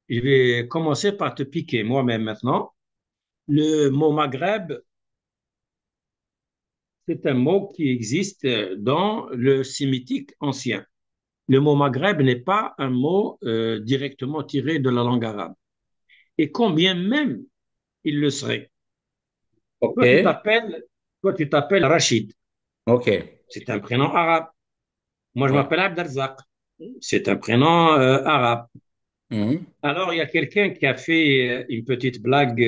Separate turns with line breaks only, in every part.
Je vais commencer par te piquer moi-même maintenant. Le mot Maghreb, c'est un mot qui existe dans le sémitique ancien. Le mot Maghreb n'est pas un mot directement tiré de la langue arabe. Et combien même il le serait.
Ok,
Toi, tu t'appelles, toi, tu t'appelles Rachid.
ok.
C'est un prénom arabe. Moi, je
Ouais.
m'appelle Abdelzak. C'est un prénom arabe.
Mhm.
Alors, il y a quelqu'un qui a fait une petite blague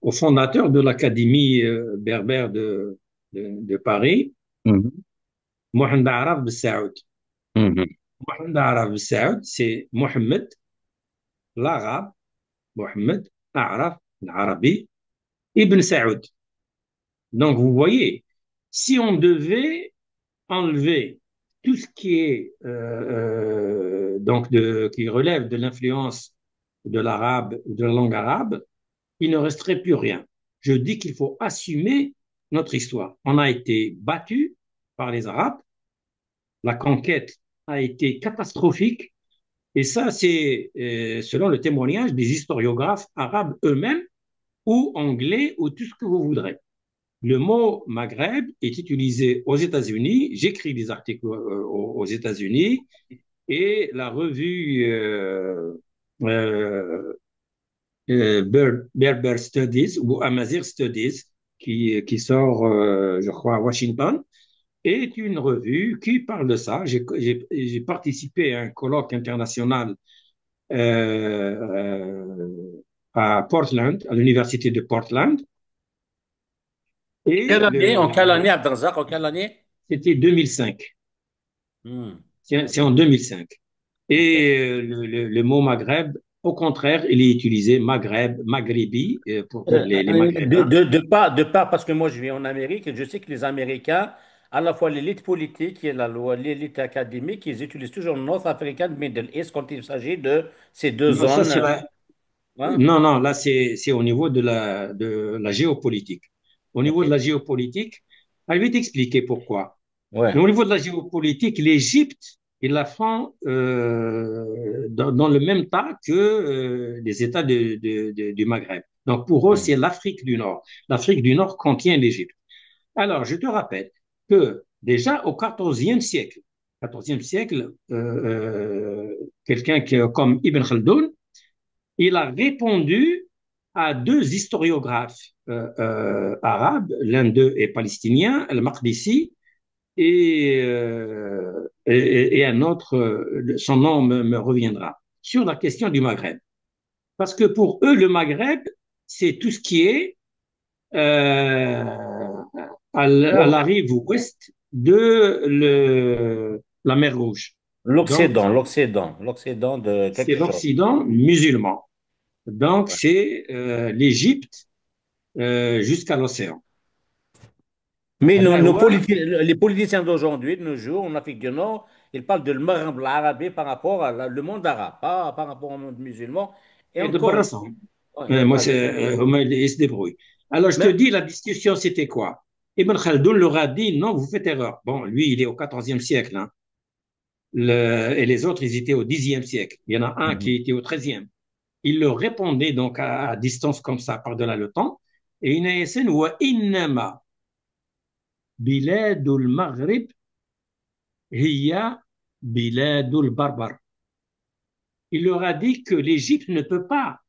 au fondateur de l'Académie berbère de Paris,
Mhm.
Mohamed Araf Saoud.
Mhm.
Mohamed Araf Saoud, c'est Mohamed, l'arabe, Mohamed Araf, l'arabi, Ibn Saoud. Donc, vous voyez, si on devait enlever tout ce qui est qui relève de l'influence de l'arabe, de la langue arabe, il ne resterait plus rien. Je dis qu'il faut assumer notre histoire. On a été battu par les Arabes, la conquête a été catastrophique, et ça, c'est selon le témoignage des historiographes arabes eux-mêmes, ou anglais, ou tout ce que vous voudrez. Le mot Maghreb est utilisé aux États-Unis. J'écris des articles aux États-Unis et la revue euh, Berber Studies ou Amazigh Studies qui sort, je crois, à Washington, est une revue qui parle de ça. J'ai participé à un colloque international à Portland, à l'université de Portland, et
Quelle année? En quelle année, Abdelrazak? En quelle année?
c'était 2005.
Hmm.
C'est en 2005.
Ok.
Et le mot Maghreb, au contraire, il est utilisé Maghreb, Maghribi, pour dire les Maghrébins.
De part, parce que moi je vis en Amérique et je sais que les Américains, à la fois l'élite politique et l'élite académique, ils utilisent toujours North African Middle East quand il s'agit de ces deux
Non, ça,
zones.
c'est la,
Hein?
non, non, là, c'est au niveau de la géopolitique. Au niveau
Ok.
de la géopolitique, je vais t'expliquer pourquoi.
Ouais.
Mais au niveau de la géopolitique, l'Égypte, ils la font dans le même tas que les États du Maghreb. Donc, pour eux,
Hmm.
c'est l'Afrique du Nord. L'Afrique du Nord contient l'Égypte. Alors, je te rappelle que déjà au XIVe siècle, quelqu'un comme Ibn Khaldoun, il a répondu à deux historiographes arabes, l'un d'eux est palestinien, Al-Maqdisi, et un autre, son nom me reviendra, sur la question du Maghreb. Parce que pour eux, le Maghreb, c'est tout ce qui est à la rive ouest de la mer Rouge. Donc,
L'Occident de
c'est
quelque chose.
l'Occident musulman. Donc,
Ouais.
c'est l'Égypte jusqu'à l'océan.
Mais
Rahwa,
les politiciens d'aujourd'hui, de nos jours, en Afrique du Nord, ils parlent de l'Arabie par rapport à le monde arabe, pas par rapport au monde musulman. Et
et de
encore,
Barassan.
ouais,
Moi,
vas-y.
ils se débrouillent. Alors, je te
Mais,
dis, la discussion, c'était quoi? Ibn Khaldoun leur a dit, non, vous faites erreur. Bon, lui, il est au XIVe siècle, hein. Et les autres, ils étaient au Xe siècle. Il y en a un qui
Mhm.
était au XIIIe. Il leur répondait donc à distance comme ça, par-delà le temps. Et une ASN, wa innama biladul maghrib hiya biladul barbar. Il leur a dit que l'Égypte ne peut pas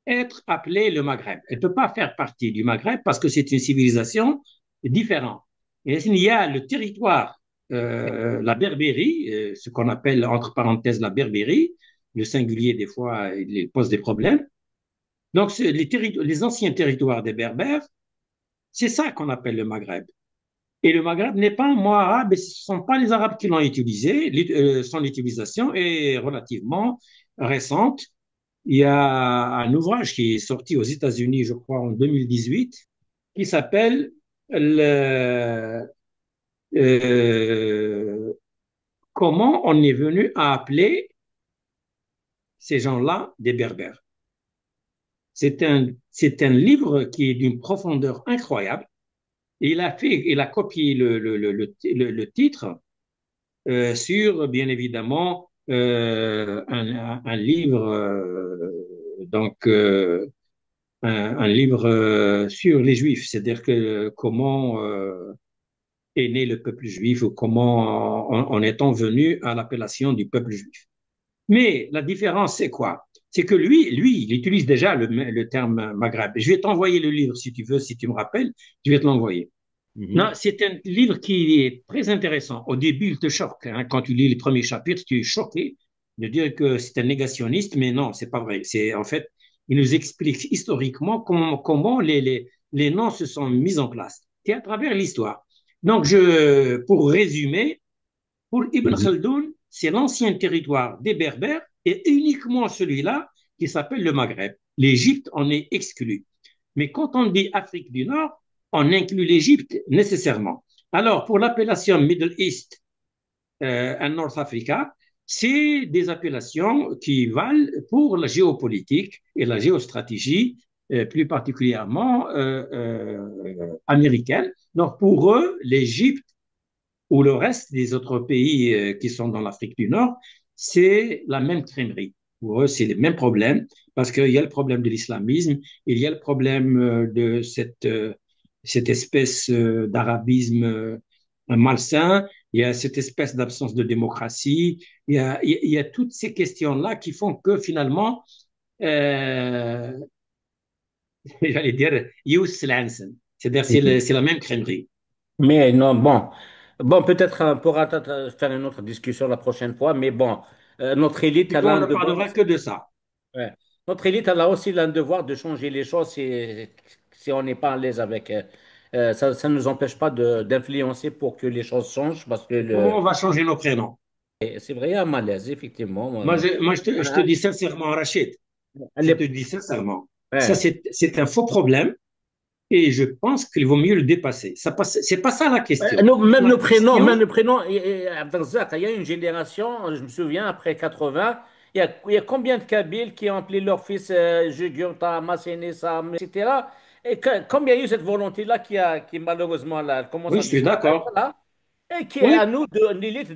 être appelée le Maghreb. Elle ne peut pas faire partie du Maghreb parce que c'est une civilisation différente. Et il y a le territoire, la Berbérie, ce qu'on appelle entre parenthèses la Berbérie, le singulier des fois il pose des problèmes. Donc les anciens territoires des Berbères, c'est ça qu'on appelle le Maghreb. Et le Maghreb n'est pas un mot arabe, et ce ne sont pas les Arabes qui l'ont utilisé. Son utilisation est relativement récente. Il y a un ouvrage qui est sorti aux États-Unis, je crois, en 2018, qui s'appelle le, euh, Comment on est venu à appeler ces gens-là des Berbères. C'est un livre qui est d'une profondeur incroyable. Et il a copié le titre sur, bien évidemment, un livre, un livre sur les Juifs, c'est-à-dire que comment est né le peuple juif ou comment en est-on venu à l'appellation du peuple juif. Mais la différence, c'est quoi? C'est que lui, il utilise déjà le terme Maghreb. Je vais t'envoyer le livre si tu veux, si tu me rappelles, je vais te l'envoyer. Non,
Mhm.
c'est un livre qui est très intéressant. Au début, il te choque. Hein. Quand tu lis les premiers chapitres, tu es choqué de dire que c'est un négationniste, mais non, c'est pas vrai. C'est en fait, il nous explique historiquement comment les noms se sont mis en place. C'est à travers l'histoire. Donc, pour résumer, pour Ibn
Mhm.
Khaldoun, c'est l'ancien territoire des Berbères et uniquement celui-là qui s'appelle le Maghreb. L'Égypte en est exclue. Mais quand on dit Afrique du Nord, on inclut l'Égypte nécessairement. Alors, pour l'appellation Middle East and North Africa, c'est des appellations qui valent pour la géopolitique et la géostratégie, plus particulièrement américaine. Donc, pour eux, l'Égypte ou le reste des autres pays qui sont dans l'Afrique du Nord, c'est la même crèmerie. Pour eux, c'est les mêmes problèmes, parce qu'il y a le problème de l'islamisme, il y a le problème de cette espèce d'arabisme malsain, il y a cette espèce d'absence de démocratie, il y a toutes ces questions-là qui font que finalement, euh, j'allais dire, c'est-à-dire c'est la même crèmerie.
Mais non, bon. Bon, peut-être on pourra faire une autre discussion la prochaine fois, mais bon, notre élite, elle
Plutôt,
a
on
un
ne
devoir
parlera
aussi.
que de ça.
Ouais. Notre élite, elle a aussi un devoir de changer les choses si on n'est pas à l'aise avec. Ça ne nous empêche pas d'influencer pour que les choses changent, parce que
Comment on va changer nos prénoms?
c'est vrai, il y a un malaise, effectivement.
Je te
Hein,
dis sincèrement, Rachid,
elle
je te
est-
dis sincèrement, ça
ouais.
c'est un faux problème et je pense qu'il vaut mieux le dépasser. C'est pas ça la question. La
Même
question,
nos prénoms, Abdelzak, il y a une génération, je me souviens, après 80, il y a combien de Kabyles qui ont appelé leur fils Jugurta, Masséné, etc. Et comme il y a eu cette volonté-là qui malheureusement là, commence
oui,
à
je suis
disparaître,
d'accord.
là, et qui est à
Oui,
nous, l'élite,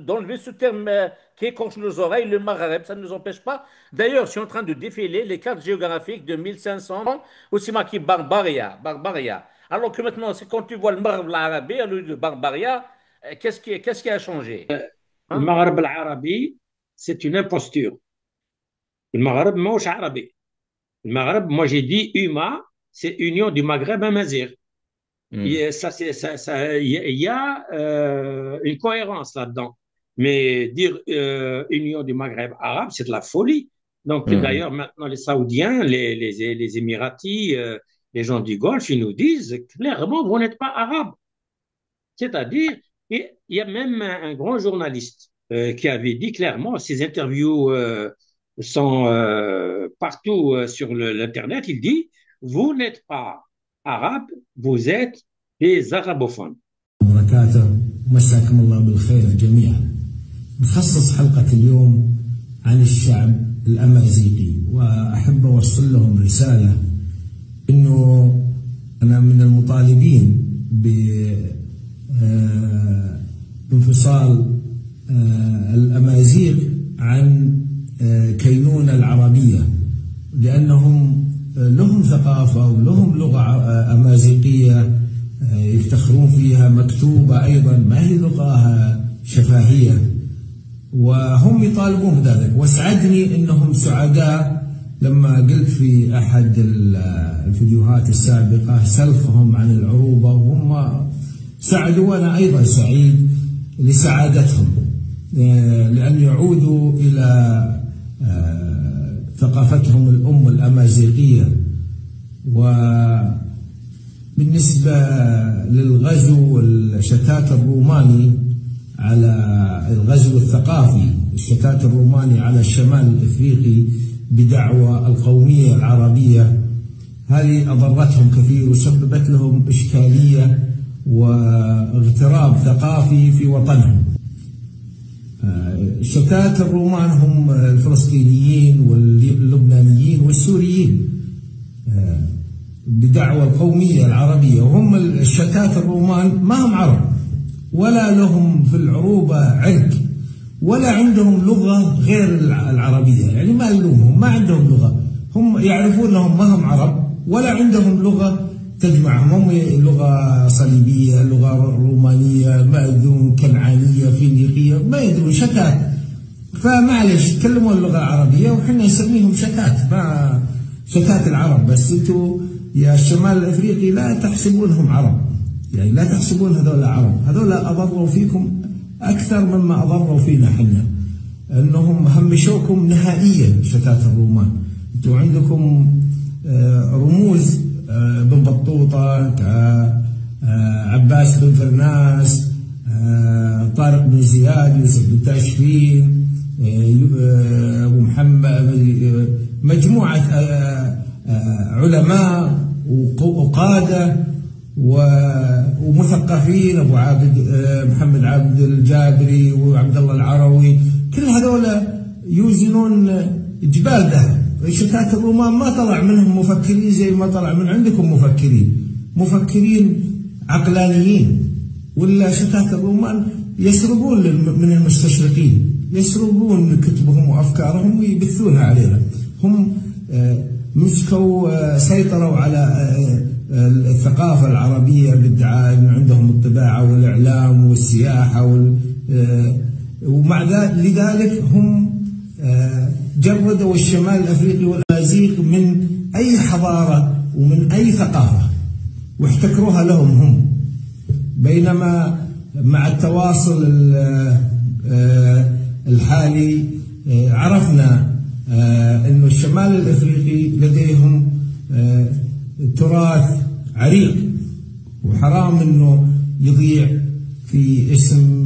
d'enlever ce terme qui écorche nos oreilles, le Maghreb, ça ne nous empêche pas. D'ailleurs, je suis en train de défiler les cartes géographiques de 1500, aussi marqué Barbaria, Barbaria. Alors que maintenant, c'est quand tu vois le Maghreb l'Arabie, le Barbaria, qu'est-ce qui a changé?
le
Hein?
Maghreb al-Arabi, c'est une imposture. Le Maghreb, moi, arabe. Le Maghreb, moi j'ai dit UMA, c'est Union du Maghreb Amazigh.
Hmm.
Il y a une cohérence là-dedans. Mais dire Union du Maghreb arabe, c'est de la folie. Donc
Hmm.
d'ailleurs, maintenant, les Saoudiens, les Émiratis, les gens du Golfe, ils nous disent clairement, vous n'êtes pas arabe. C'est-à-dire, il y a même un grand journaliste qui avait dit clairement, ces interviews sont partout sur l'Internet, il dit, vous n'êtes pas arabe, vous êtes des arabophones.
وبركاته. مساكم الله بالخير جميعا. نخصص حلقة اليوم عن الشعب الأمازيغي، وأحب أوصل لهم رسالة أنه أنا من المطالبين بانفصال الأمازيغ عن كينونة العربية، لأنهم لهم ثقافة ولهم لغة أمازيغية يفتخرون فيها، مكتوبة أيضا، ما هي لغة شفاهية، وهم يطالبون بذلك. واسعدني أنهم سعداء لما قلت في أحد الفيديوهات السابقة سلفهم عن العروبة، وهم سعدوا وأنا أيضا سعيد لسعادتهم، لأن يعودوا إلى ثقافتهم الأم الأمازيغية. وبالنسبة للغزو والشتات الروماني على الغزو الثقافي، الشتات الروماني على الشمال الإفريقي بدعوى القومية العربية، هذه أضرتهم كثير وسببت لهم إشكالية واغتراب ثقافي في وطنهم. شتات الرومان هم الفلسطينيين واللبنانيين والسوريين بدعوى القومية العربية، وهم الشتات الرومان ما هم عرب ولا لهم في العروبة عرق، ولا عندهم لغة غير العربية. يعني ما ألومهم، ما عندهم لغة، هم يعرفون أنهم ما هم عرب ولا عندهم لغة تجمعهم. هم لغة صليبية، لغة رومانية، ما يدرون كنعانية، فينيقية، ما يدرون، شتات. فمعلش تكلموا اللغة العربية وحنا نسميهم شتات، ما شتات العرب. بس انتوا يا الشمال الافريقي لا تحسبونهم عرب، يعني لا تحسبون هذول عرب، هذول اضروا فيكم اكثر مما اضروا فينا حنا، انهم همشوكم نهائيا شتات الرومان. انتوا عندكم رموز بن بطوطة، عباس بن فرناس، طارق بن زياد، يوسف بن تاشفين، أبو محمد، مجموعة علماء وقادة ومثقفين، أبو عابد، محمد عابد الجابري وعبد الله العروي، كل هذول يوزنون جبال ذهب. شتات الرومان ما طلع منهم مفكرين زي ما طلع من عندكم مفكرين عقلانيين، ولا شتات الرومان يسرقون من المستشرقين، يسرقون كتبهم وأفكارهم ويبثونها علينا. هم مسكوا سيطروا على الثقافة العربية بادعاء أن عندهم الطباعة والإعلام والسياحة ومع لذلك هم جردوا الشمال الأفريقي والأمازيغ من أي حضارة ومن أي ثقافة واحتكروها لهم هم. بينما مع التواصل الحالي عرفنا أن الشمال الأفريقي لديهم تراث عريق، وحرام أنه يضيع في اسم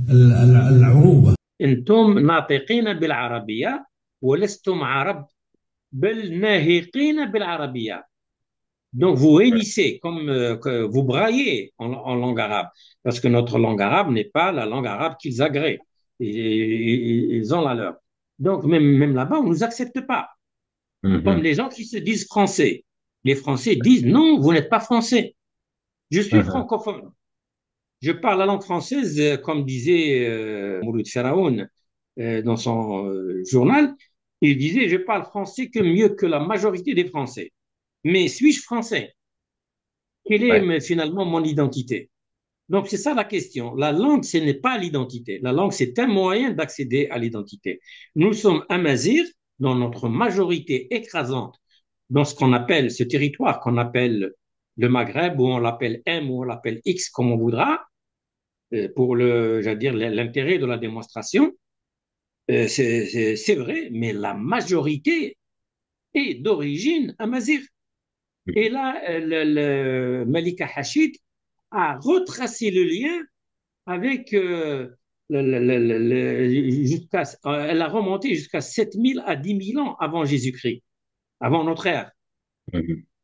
العروبة.
أنتم ناطقين بالعربية ولستم عرب، بل ناهقين بالعربية. Donc vous hennissez comme vous braillez en langue arabe, parce que notre langue arabe n'est pas la langue arabe qu'ils agréent. Ils ont la leur. Donc même là-bas, on ne nous accepte pas. Comme les gens qui se disent français. Les Français disent non, vous n'êtes pas français. Je suis francophone. Je parle la langue française, comme disait Mouloud Feraoun dans son journal. Il disait, je parle français que mieux que la majorité des Français. Mais suis-je français? Quelle est finalement mon identité? Donc, c'est ça la question. La langue, ce n'est pas l'identité. La langue, c'est un moyen d'accéder à l'identité. Nous sommes amazirs dans notre majorité écrasante, dans ce qu'on appelle, ce territoire qu'on appelle le Maghreb, ou on l'appelle M, ou on l'appelle X, comme on voudra, pour l'intérêt de la démonstration. C'est vrai, mais la majorité est d'origine amazigh. Et là, Malika Hachid a retracé le lien avec elle a remonté jusqu'à 7000 à 10 000 ans avant Jésus-Christ, avant notre ère.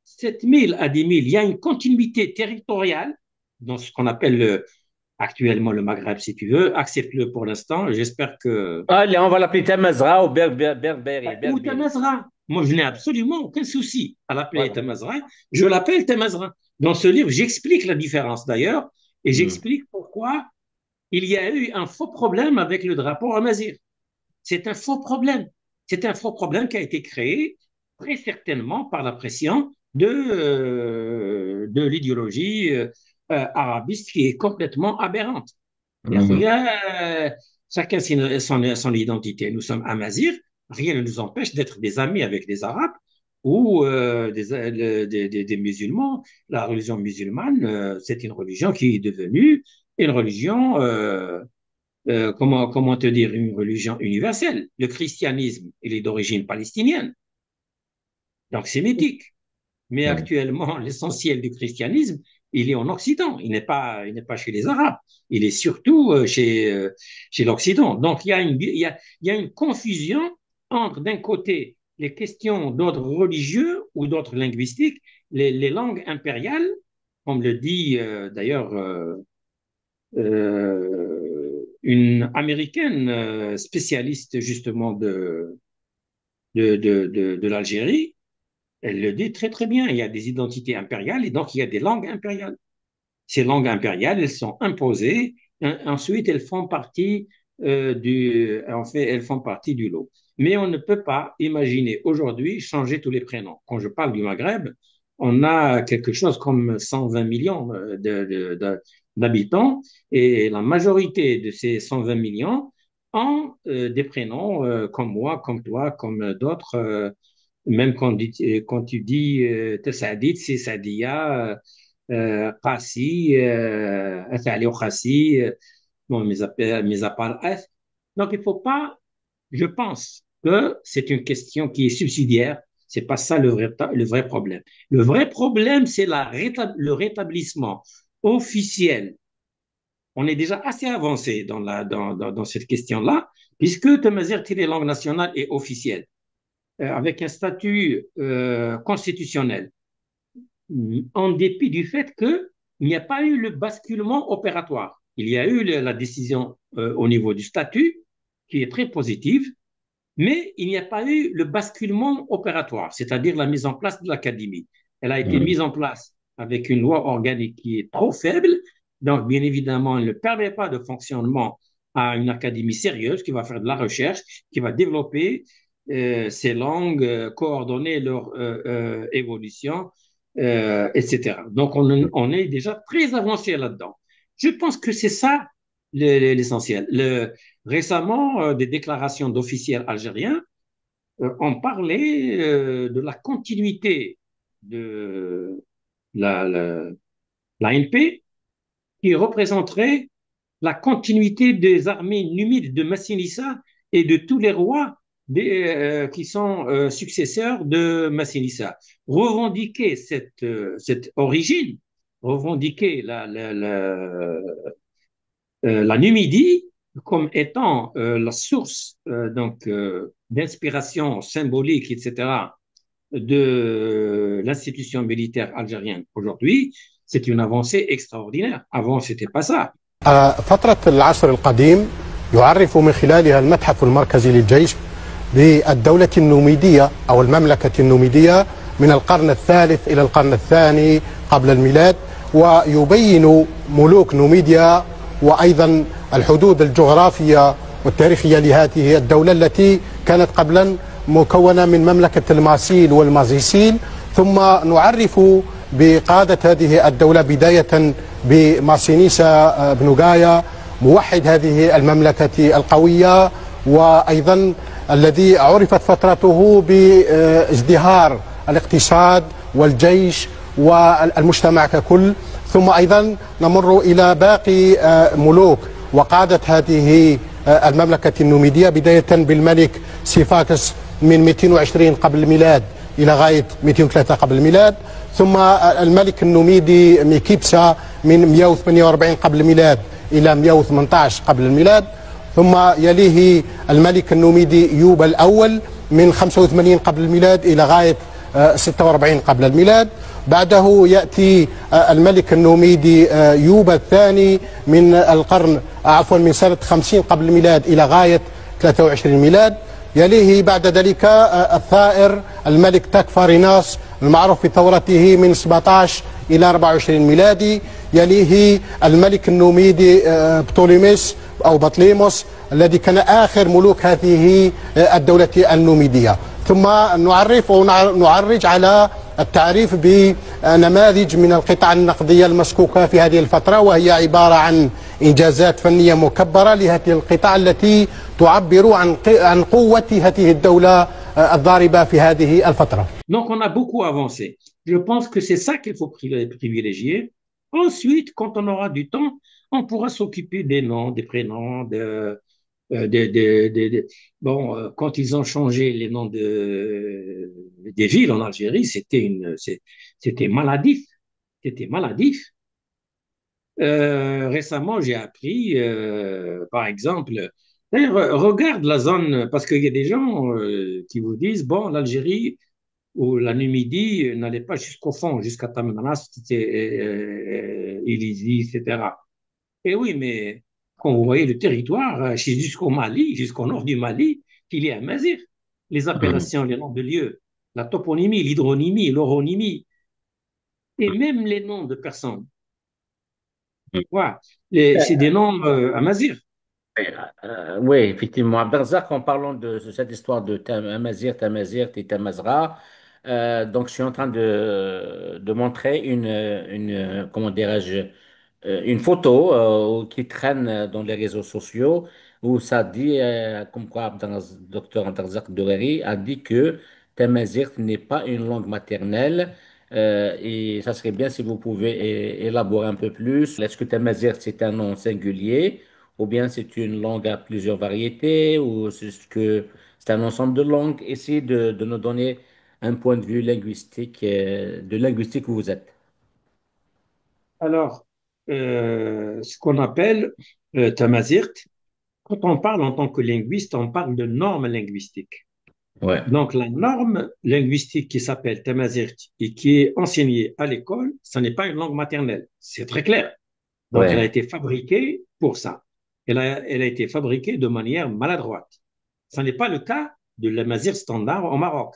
7000 à 10 000, il y a une continuité territoriale dans ce qu'on appelle actuellement le Maghreb, si tu veux. Accepte-le pour l'instant. J'espère que.
Allez, on va l'appeler Tamazra ou Berberi.
Ou Tamazra. Moi, je n'ai absolument aucun souci à l'appeler Tamazra. Je l'appelle Tamazra. Dans ce livre, j'explique la différence d'ailleurs et j'explique pourquoi il y a eu un faux problème avec le drapeau amazigh. C'est un faux problème. C'est un faux problème qui a été créé très certainement par la pression de l'idéologie arabiste qui est complètement aberrante. Chacun son identité. Nous sommes amazirs, rien ne nous empêche d'être des amis avec des Arabes ou des musulmans. La religion musulmane, c'est une religion qui est devenue une religion, comment te dire, une religion universelle. Le christianisme, il est d'origine palestinienne, donc sémitique. Mais actuellement, l'essentiel du christianisme, il est en Occident. Il n'est pas chez les Arabes. Il est surtout chez l'Occident. Donc, il y a une confusion entre, d'un côté, les questions d'ordre religieux ou d'ordre linguistique, les langues impériales, comme le dit d'ailleurs une américaine spécialiste justement de l'Algérie. Elle le dit très très bien, il y a des identités impériales et donc il y a des langues impériales. Ces langues impériales, elles sont imposées, ensuite elles font partie en fait, elles font partie du lot. Mais on ne peut pas imaginer aujourd'hui changer tous les prénoms. Quand je parle du Maghreb, on a quelque chose comme 120 millions d'habitants et la majorité de ces 120 millions ont des prénoms comme moi, comme toi, comme d'autres. Même quand tu dis Tessadit, c'est Sadia, Qassi, Ali Qassi, bon, mis à part F. Donc, il ne faut pas, je pense que c'est une question qui est subsidiaire. C'est pas ça le vrai problème. Le vrai problème, c'est le rétablissement officiel. On est déjà assez avancé dans cette question-là, puisque Tamazight, les langues nationales est officielle, avec un statut constitutionnel, en dépit du fait qu'il n'y a pas eu le basculement opératoire. Il y a eu la décision au niveau du statut, qui est très positive, mais il n'y a pas eu le basculement opératoire, c'est-à-dire la mise en place de l'académie. Elle a été mise en place avec une loi organique qui est trop faible, donc bien évidemment, elle ne permet pas de fonctionnement à une académie sérieuse qui va faire de la recherche, qui va développer ces langues, coordonner leur évolution, etc. Donc, on est déjà très avancé là-dedans. Je pense que c'est ça l'essentiel. Récemment, des déclarations d'officiels algériens ont parlé de la continuité de la, l'ANP qui représenterait la continuité des armées numides de Massinissa et de tous les rois qui sont successeurs de Massinissa. Revendiquer cette origine, revendiquer la Numidie comme étant la source d'inspiration symbolique, etc., de l'institution militaire algérienne aujourd'hui, c'est une avancée extraordinaire. Avant, c'était pas ça.
فترة العصر القديم يعرف من خلالها المتحف المركزي للجيش بالدولة النوميدية أو المملكة النوميدية من القرن الثالث إلى القرن الثاني قبل الميلاد، ويبين ملوك نوميديا وأيضا الحدود الجغرافية والتاريخية لهذه الدولة التي كانت قبلا مكونة من مملكة الماسيل والمازيسيل. ثم نعرف بقادة هذه الدولة بداية بماسينيسا بن غايا موحد هذه المملكة القوية، وأيضا الذي عرفت فترته بازدهار الاقتصاد والجيش والمجتمع ككل. ثم أيضا نمر إلى باقي ملوك وقادة هذه المملكة النوميدية بداية بالملك سيفاكس من 220 قبل الميلاد إلى غاية 203 قبل الميلاد، ثم الملك النوميدي ميكيبسا من 148 قبل الميلاد إلى 118 قبل الميلاد، ثم يليه الملك النوميدي يوبا الأول من 85 قبل الميلاد إلى غاية 46 قبل الميلاد. بعده يأتي الملك النوميدي يوبا الثاني من من سنة 50 قبل الميلاد إلى غاية 23 ميلاد. يليه بعد ذلك الثائر الملك تكفاريناس المعروف بثورته من 17 إلى 24 ميلادي. يليه الملك النوميدي بطوليموس أو بطليموس الذي كان آخر ملوك هذه الدولة النوميدية. ثم نعرج على التعريف بنماذج من القطع النقدية المسكوكة في هذه الفترة، وهي عبارة عن إنجازات فنية مكبرة لهذه القطع التي تعبر عن قوة هذه الدولة الضاربة في هذه الفترة.
Donc on a beaucoup avancé. Je pense que c'est ça qu'il faut privilégier. Ensuite, quand on aura du temps, on pourra s'occuper des noms, des prénoms, bon, quand ils ont changé les noms des villes en Algérie, c'était maladif. C'était maladif. Récemment, j'ai appris, par exemple, d'ailleurs, regarde la zone, parce qu'il y a des gens qui vous disent, bon, l'Algérie ou la Numidie n'allait pas jusqu'au fond, jusqu'à Tamanrasset, Illizi, etc. Et oui, mais quand vous voyez le territoire, jusqu'au Mali, jusqu'au nord du Mali, il y a Amazir. Les appellations, les noms de lieux, la toponymie, l'hydronymie, l'oronymie, et même les noms de personnes. Voilà. C'est des noms Amazir.
Oui, effectivement. Abdelrazak, en parlant de cette histoire de Amazir, Tamazirt et Tamazra, donc je suis en train de montrer comment dirais-je, une photo qui traîne dans les réseaux sociaux où ça dit, comme quoi Dr Abdelrazak Doueiri a dit que Tamazirt n'est pas une langue maternelle. Et ça serait bien si vous pouvez élaborer un peu plus. Est-ce que Tamazirt c'est un nom singulier? Ou bien c'est une langue à plusieurs variétés, ou c'est ce que c'est un ensemble de langues. Essayez de nous donner un point de vue linguistique, de linguistique où vous êtes.
Alors, ce qu'on appelle Tamazirt, quand on parle en tant que linguiste, on parle de normes linguistiques.
Ouais,
Donc, la norme linguistique qui s'appelle Tamazirt et qui est enseignée à l'école, ce n'est pas une langue maternelle. C'est très clair. Donc, elle a
ouais,
été fabriquée pour ça. Elle a été fabriquée de manière maladroite. Ce n'est pas le cas de la Mazir standard au Maroc.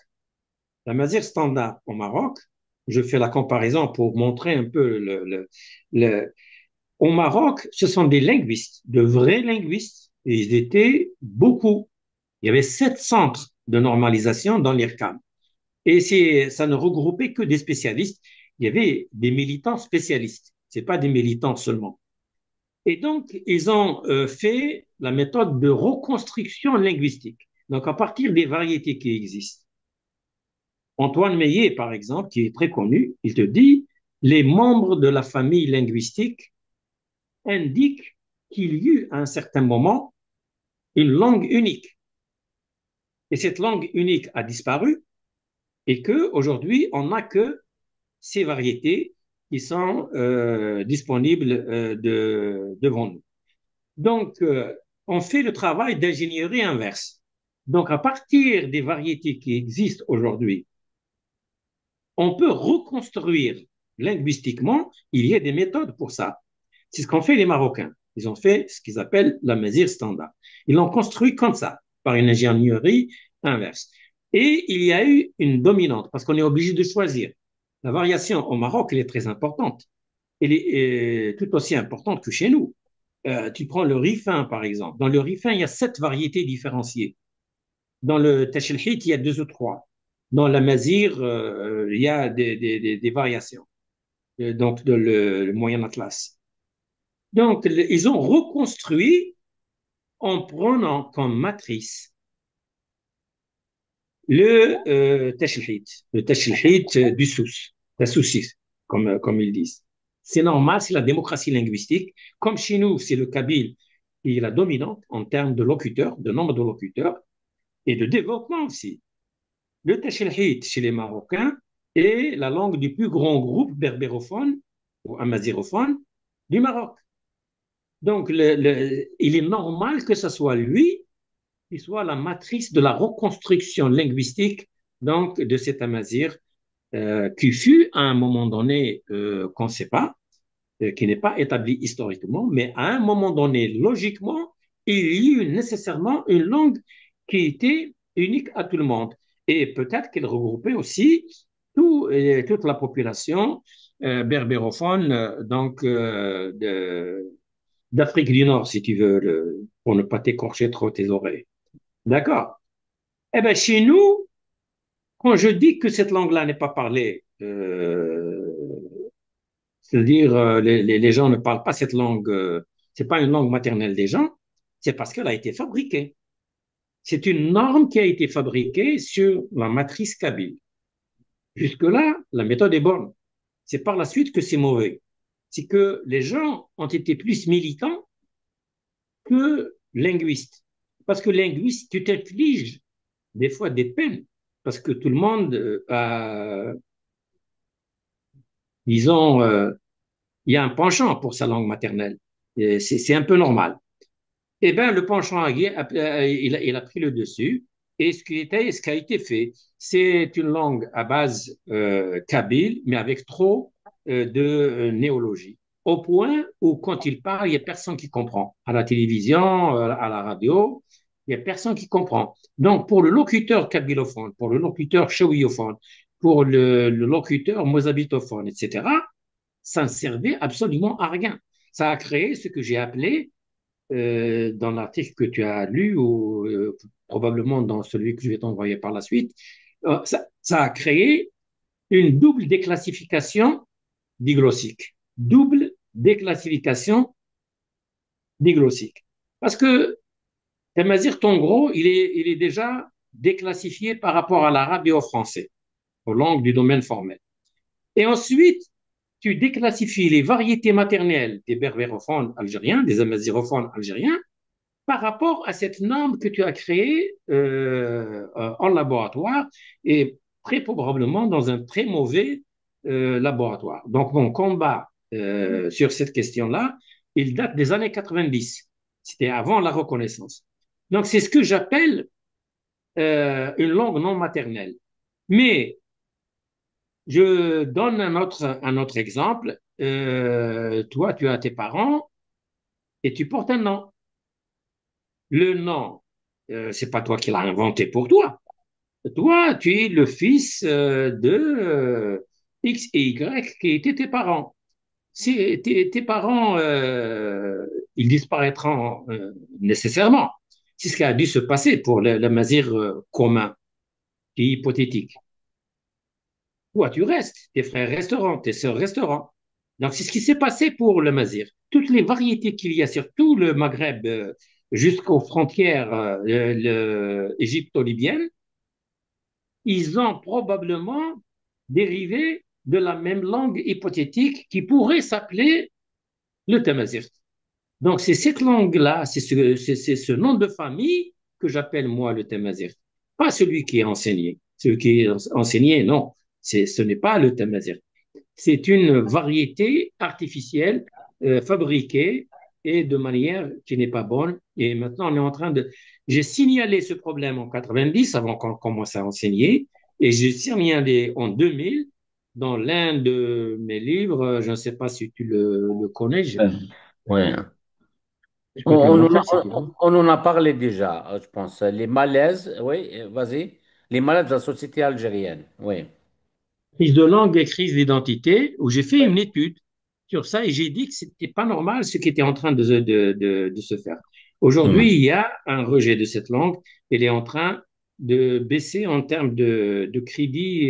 La Mazir standard au Maroc, je fais la comparaison pour montrer un peu le. Au Maroc, ce sont des linguistes, de vrais linguistes, et ils étaient beaucoup. Il y avait 7 centres de normalisation dans l'IRCAM. Et ça ne regroupait que des spécialistes. Il y avait des militants spécialistes. Ce n'est pas des militants seulement. Et donc, ils ont fait la méthode de reconstruction linguistique. Donc, à partir des variétés qui existent. Antoine Meillet, par exemple, qui est très connu, il te dit, les membres de la famille linguistique indiquent qu'il y eut à un certain moment une langue unique. Et cette langue unique a disparu et qu'aujourd'hui, on n'a que ces variétés qui sont disponibles devant nous. Donc, on fait le travail d'ingénierie inverse. Donc, à partir des variétés qui existent aujourd'hui, on peut reconstruire linguistiquement, il y a des méthodes pour ça. C'est ce qu'ont fait les Marocains. Ils ont fait ce qu'ils appellent la mesure standard. Ils l'ont construit comme ça, par une ingénierie inverse. Et il y a eu une dominante, parce qu'on est obligé de choisir. La variation au Maroc, elle est très importante. Elle est tout aussi importante que chez nous. Tu prends le riz fin, par exemple. Dans le riz fin, il y a 7 variétés différenciées. Dans le Tachelhit, il y a 2 ou 3. Dans la Mazir, il y a des variations. Donc, le Moyen Atlas. Donc, ils ont reconstruit en prenant comme matrice le Tachelhit du Souss, la Soussis, comme ils disent. C'est normal, c'est la démocratie linguistique. Comme chez nous, c'est le kabyle qui est la dominante en termes de locuteurs, de nombre de locuteurs et de développement aussi. Le Tachelhit chez les Marocains est la langue du plus grand groupe berbérophone ou amazirophone du Maroc. Donc, il est normal que ce soit lui qui soit la matrice de la reconstruction linguistique donc, de cet amazir qui fut à un moment donné, qu'on ne sait pas, qui n'est pas établi historiquement, mais à un moment donné, logiquement, il y eut nécessairement une langue qui était unique à tout le monde. Et peut-être qu'elle regroupait aussi toute la population berbérophone d'Afrique du Nord, si tu veux, pour ne pas t'écorcher trop tes oreilles. D'accord? Eh bien, chez nous, quand je dis que cette langue-là n'est pas parlée, c'est-à-dire les gens ne parlent pas cette langue, c'est pas une langue maternelle des gens, c'est parce qu'elle a été fabriquée. C'est une norme qui a été fabriquée sur la matrice kabyle. Jusque-là, la méthode est bonne. C'est par la suite que c'est mauvais. C'est que les gens ont été plus militants que linguistes. Parce que linguiste, tu t'infliges des fois des peines. Parce que tout le monde disons, il y a un penchant pour sa langue maternelle. C'est un peu normal. Eh bien, le penchant, il a pris le dessus. Et ce qui a été fait, c'est une langue à base kabyle, mais avec trop de néologie. Au point où, quand il parle, il n'y a personne qui comprend. À la télévision, à la radio, il n'y a personne qui comprend. Donc, pour le locuteur kabylophone, pour le locuteur chawiophone, pour le locuteur mozabitophone, etc., ça ne servait absolument à rien. Ça a créé ce que j'ai appelé dans l'article que tu as lu ou probablement dans celui que je vais t'envoyer par la suite, ça a créé une double déclassification diglossique. Double déclassification diglossique. Parce que Tamazight, en gros, il est déjà déclassifié par rapport à l'arabe et au français, aux langues du domaine formel. Et ensuite, tu déclassifies les variétés maternelles des berbérophones algériens, des amazirophones algériens, par rapport à cette norme que tu as créée en laboratoire et très probablement dans un très mauvais laboratoire. Donc, mon combat sur cette question-là, il date des années 90. C'était avant la reconnaissance. Donc, c'est ce que j'appelle une langue non maternelle. Mais je donne un autre exemple. Toi, tu as tes parents et tu portes un nom. Le nom, c'est pas toi qui l'as inventé pour toi. Toi, tu es le fils de X et Y qui étaient tes parents. Si tes parents, ils disparaîtront nécessairement. C'est ce qui a dû se passer pour le mazir commun, qui est hypothétique. Toi, tu restes, tes frères resteront, tes sœurs resteront. Donc, c'est ce qui s'est passé pour le mazir. Toutes les variétés qu'il y a sur tout le Maghreb jusqu'aux frontières égypto-libyennes, ils ont probablement dérivé de la même langue hypothétique qui pourrait s'appeler le tamazirt. Donc, c'est cette langue-là, c'est ce nom de famille que j'appelle moi le tamazirt. Pas celui qui est enseigné. Celui qui est enseigné, non. Ce n'est pas le tamazirt. C'est une variété artificielle fabriquée et de manière qui n'est pas bonne. Et maintenant, on est en train de... J'ai signalé ce problème en 90 avant qu'on commence à enseigner et j'ai signalé en 2000 dans l'un de mes livres, je ne sais pas si tu le connais,
Ouais. Ouais.
je peux te le montrer si tu veux.
On en a parlé déjà, je pense. Les malaises, oui, vas-y. Les malaises de la société algérienne, oui.
Crise de langue et crise d'identité, où j'ai fait
Ouais.
une étude sur ça et j'ai dit que c'était pas normal ce qui était en train de se faire. Aujourd'hui,
Hmm.
il y a un rejet de cette langue. Elle est en train de baisser en termes de crédit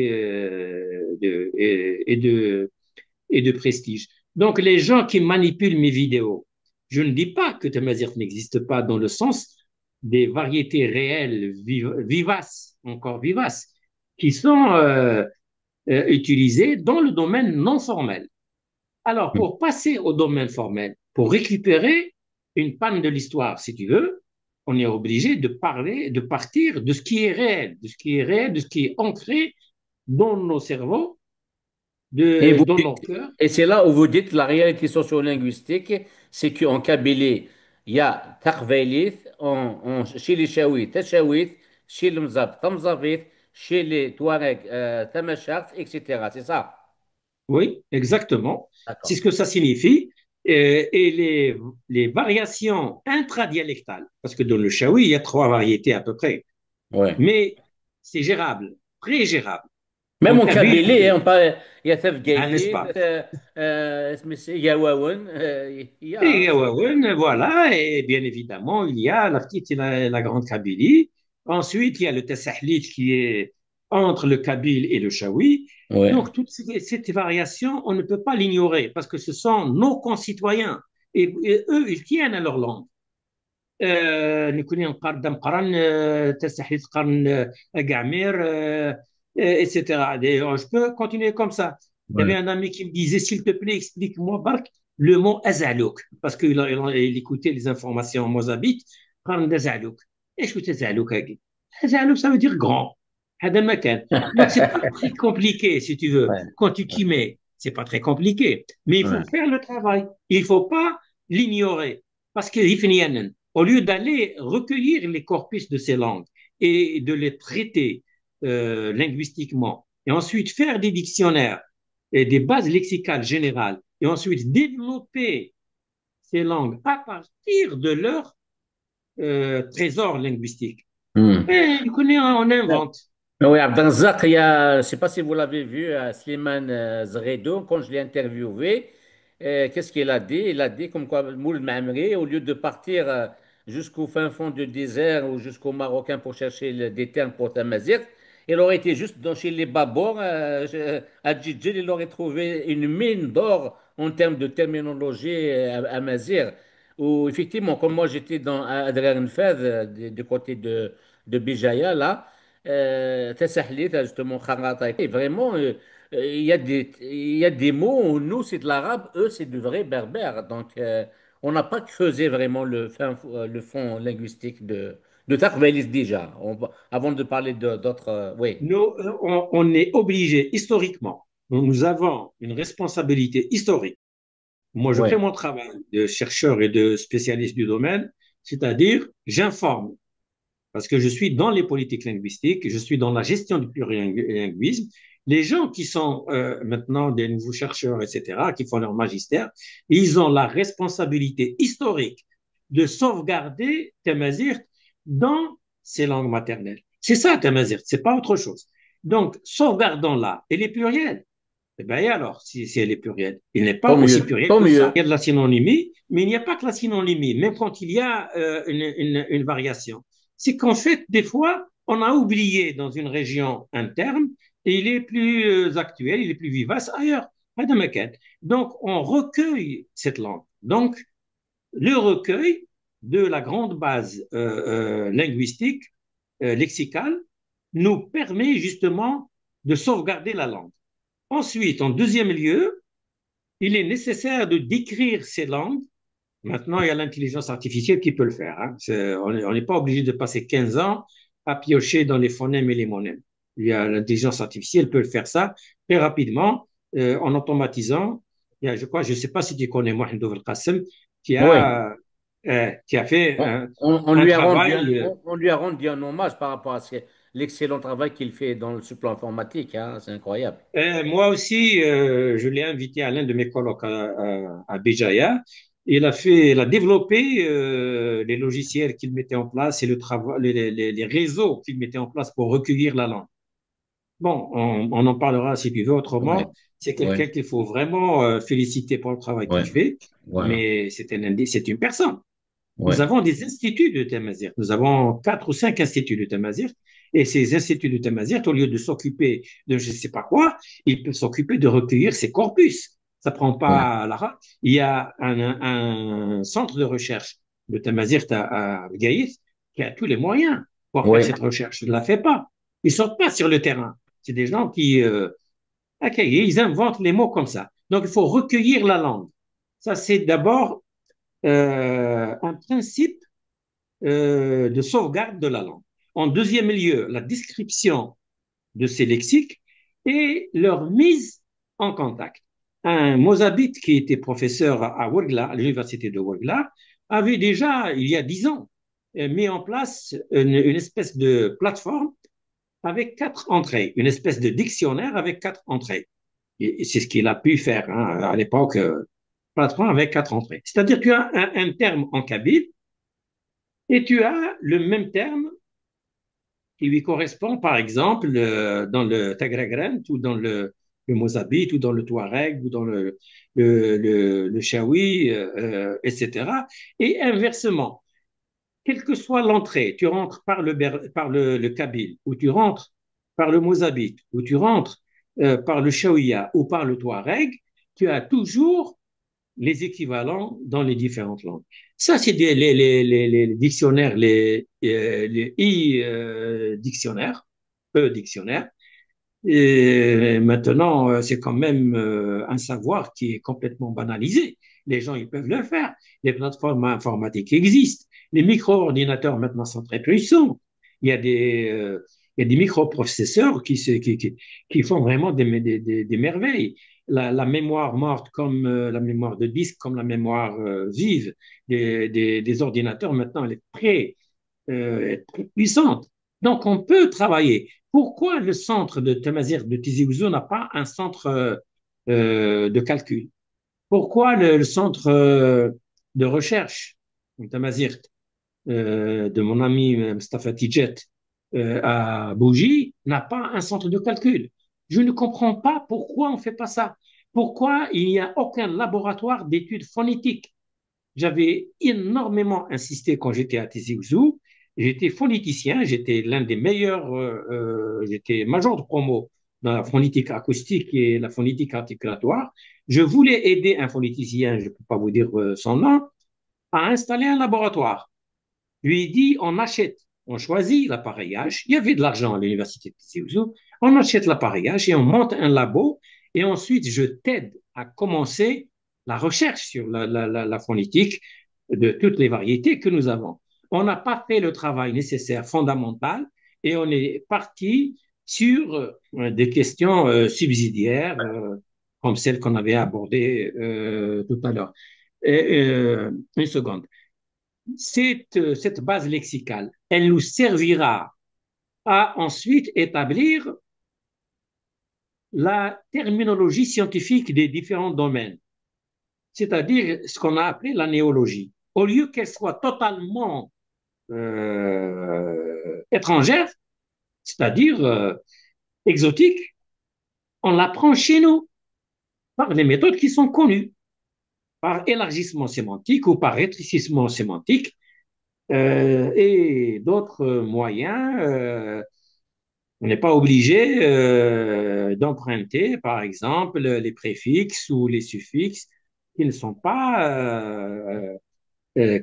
et de prestige. Donc, les gens qui manipulent mes vidéos, je ne dis pas que Tamazirt n'existe pas dans le sens des variétés réelles, vivaces, encore vivaces, qui sont utilisées dans le domaine non formel. Alors, pour passer au domaine formel, pour récupérer une panne de l'histoire, si tu veux, on est obligé de parler, de partir de ce qui est réel, de ce qui est réel, de ce qui est ancré dans nos cerveaux,
Et vous
dans nos
dites,
cœurs.
et c'est là où vous dites la réalité sociolinguistique, c'est qu'en Kabylie, il y a Taqbaylit, chez les Chaouis, Tachawit, chez les Mzab, Tamzavit, chez les Touaregs, Tamashart, etc. C'est ça?
Oui, exactement. C'est
D'accord.
ce que ça signifie. Et les variations intradialectales, parce que dans le chaoui, il y a trois variétés à peu près,
Ouais.
mais c'est gérable, très gérable. En
Même en
kabyle,
Kabylie, hein, on parle, il y a
n'est-ce
Tafgaïti,
pas?
Yawaoun, il y a,
Et
hein,
voilà, et bien évidemment, il y a la petite et la grande Kabylie. Ensuite, il y a le Tessahlit qui est entre le Kabyle et le Chaoui.
ouais.
Donc, toutes ces variations, on ne peut pas l'ignorer parce que ce sont nos concitoyens et eux, ils tiennent à leur langue. نكوني نقدم قرن تستحيث قرن قعمير etc. D'ailleurs, je peux continuer comme ça. Il y avait
Ouais.
un ami qui me disait, s'il te plaît, explique-moi, Bark, le mot azalouk, parce qu'il il écoutait les informations en mozambique, قرن d'azalouk. Et je suis azalouk, azalouk, ça veut dire grand. هذا المكان. Donc, c'est pas très compliqué, si tu veux.
Ouais.
Quand tu t'y mets, c'est pas très compliqué. Mais il faut
Ouais.
faire le travail. Il faut pas l'ignorer. Parce que au lieu d'aller recueillir les corpus de ces langues et de les traiter linguistiquement, et ensuite faire des dictionnaires et des bases lexicales générales, et ensuite développer ces langues à partir de leur trésor linguistique.
Hmm.
Et on invente.
Oui, Abdelrazak, il y a, je ne sais pas si vous l'avez vu, Slimane Zredo, quand je l'ai interviewé, Qu'est-ce qu'il a dit? Il a dit comme quoi Moul Mamri, au lieu de partir jusqu'au fin fond du désert ou jusqu'au Marocain pour chercher des termes pour Tamazir, il aurait été juste chez les Babors, à Djidjil, il aurait trouvé une mine d'or en termes de terminologie à Mazir. Où effectivement, comme moi j'étais à Adrar Fed, du côté de Bijaya, là, Tessahlit, justement, Kharata, et vraiment. Il y a des mots où nous, c'est de l'arabe, eux, c'est du vrai berbère. Donc, on n'a pas creusé vraiment le fond linguistique de Taqbelis déjà. Avant de parler d'autres. Oui,
Nous, on est obligé historiquement, nous avons une responsabilité historique. Moi, je
oui,
fais mon travail de chercheur et de spécialiste du domaine, c'est-à-dire j'informe, parce que je suis dans les politiques linguistiques, je suis dans la gestion du plurilinguisme. Les gens qui sont maintenant des nouveaux chercheurs, etc., qui font leur magistère, ils ont la responsabilité historique de sauvegarder Tamazirt dans ses langues maternelles. C'est ça, Tamazirt, c'est pas autre chose. Donc, sauvegardons-la. Elle est plurielle. Eh bien, et alors, si elle est plurielle, il n'est pas
tant
aussi
mieux,
pluriel
tant
que ça.
mieux.
Il y a de la synonymie, mais il n'y a pas que la synonymie, même quand il y a une variation. C'est qu'en fait, des fois, on a oublié dans une région un terme et il est plus actuel, il est plus vivace ailleurs. Donc, on recueille cette langue. Donc, le recueil de la grande base linguistique, lexicale, nous permet justement de sauvegarder la langue. Ensuite, en deuxième lieu, il est nécessaire de décrire ces langues. Maintenant, il y a l'intelligence artificielle qui peut le faire. Hein. On n'est pas obligé de passer 15 ans à piocher dans les phonèmes et les monèmes. Il y a l'intelligence artificielle peut le faire ça très rapidement en automatisant. Il y a, je crois, je ne sais pas si tu connais Mohamed El Qassem,
Oui,
qui a fait
on
un
lui a rendu
travail.
on lui a rendu un hommage par rapport à l'excellent travail qu'il fait dans le support informatique. Hein, c'est incroyable.
Moi aussi, je l'ai invité à l'un de mes colloques à Béjaïa. Il a développé les logiciels qu'il mettait en place et le travail, les réseaux qu'il mettait en place pour recueillir la langue. Bon, on en parlera si tu veux.
Oui,
Autrement, c'est
oui,
quelqu'un qu'il faut vraiment féliciter pour le travail
oui,
qu'il fait,
voilà.
mais c'est une personne.
Oui,
Nous avons des instituts de Tamazirt. Nous avons 4 ou 5 instituts de Tamazirt. Et ces instituts de Tamazirt, au lieu de s'occuper de je ne sais pas quoi, ils peuvent s'occuper de recueillir ces corpus. Ça prend
oui,
pas la rate. Il y a un centre de recherche de Tamazirt à Gaïs qui a tous les moyens pour faire
oui,
cette recherche. Il ne la fait pas. Ils ne sortent pas sur le terrain. C'est des gens qui, à Gaïs, ils inventent les mots comme ça. Donc, il faut recueillir la langue. Ça, c'est d'abord un principe de sauvegarde de la langue. En deuxième lieu, la description de ces lexiques et leur mise en contact. Un Mozabite qui était professeur à Ouargla, à l'université de Ouargla, avait déjà, il y a 10 ans, mis en place une espèce de plateforme avec 4 entrées, une espèce de dictionnaire avec 4 entrées. Et c'est ce qu'il a pu faire hein, à l'époque, plateforme avec 4 entrées. C'est-à-dire que tu as un terme en kabyle et tu as le même terme qui lui correspond, par exemple, dans le Tagragran ou dans le Mozabite ou dans le Touareg ou dans le Chaoui, etc. Et inversement, quelle que soit l'entrée, tu rentres par le Kabyle ou tu rentres par le Mozabite ou tu rentres par le Chaouia ou par le Touareg, tu as toujours les équivalents dans les différentes langues. Ça, c'est les dictionnaires, les e-dictionnaires, e-dictionnaires. Et maintenant, c'est quand même un savoir qui est complètement banalisé. Les gens, ils peuvent le faire. Les plateformes informatiques existent. Les micro-ordinateurs maintenant sont très puissants. Il y a il y a des microprocesseurs qui font vraiment des merveilles. La mémoire morte comme la mémoire de disque, comme la mémoire vive des ordinateurs, maintenant, elle est très puissante. Donc, on peut travailler. Pourquoi le centre de Temazir de Tizi Ouzou n'a pas un centre de calcul? Pourquoi le centre de recherche de Temazir de mon ami Mustafa Tijet à Bougie n'a pas un centre de calcul? Je ne comprends pas pourquoi on ne fait pas ça. Pourquoi il n'y a aucun laboratoire d'études phonétiques? J'avais énormément insisté quand j'étais à Tizi Ouzou. J'étais phonéticien, j'étais l'un des meilleurs, j'étais major de promo dans la phonétique acoustique et la phonétique articulatoire. Je voulais aider un phonéticien, je ne peux pas vous dire son nom, à installer un laboratoire. Je lui ai dit, on achète, on choisit l'appareillage. Il y avait de l'argent à l'université de Tizi Ouzou. On achète l'appareillage et on monte un labo. Et ensuite, je t'aide à commencer la recherche sur la phonétique de toutes les variétés que nous avons. On n'a pas fait le travail nécessaire, fondamental, et on est parti sur des questions subsidiaires, comme celles qu'on avait abordées tout à l'heure. Une seconde. Cette base lexicale, elle nous servira à ensuite établir la terminologie scientifique des différents domaines, c'est-à-dire ce qu'on a appelé la néologie. Au lieu qu'elle soit totalement étrangère, c'est-à-dire exotique, on l'apprend chez nous par les méthodes qui sont connues, par élargissement sémantique ou par rétrécissement sémantique et d'autres moyens. On n'est pas obligé d'emprunter, par exemple, les préfixes ou les suffixes qui ne sont pas,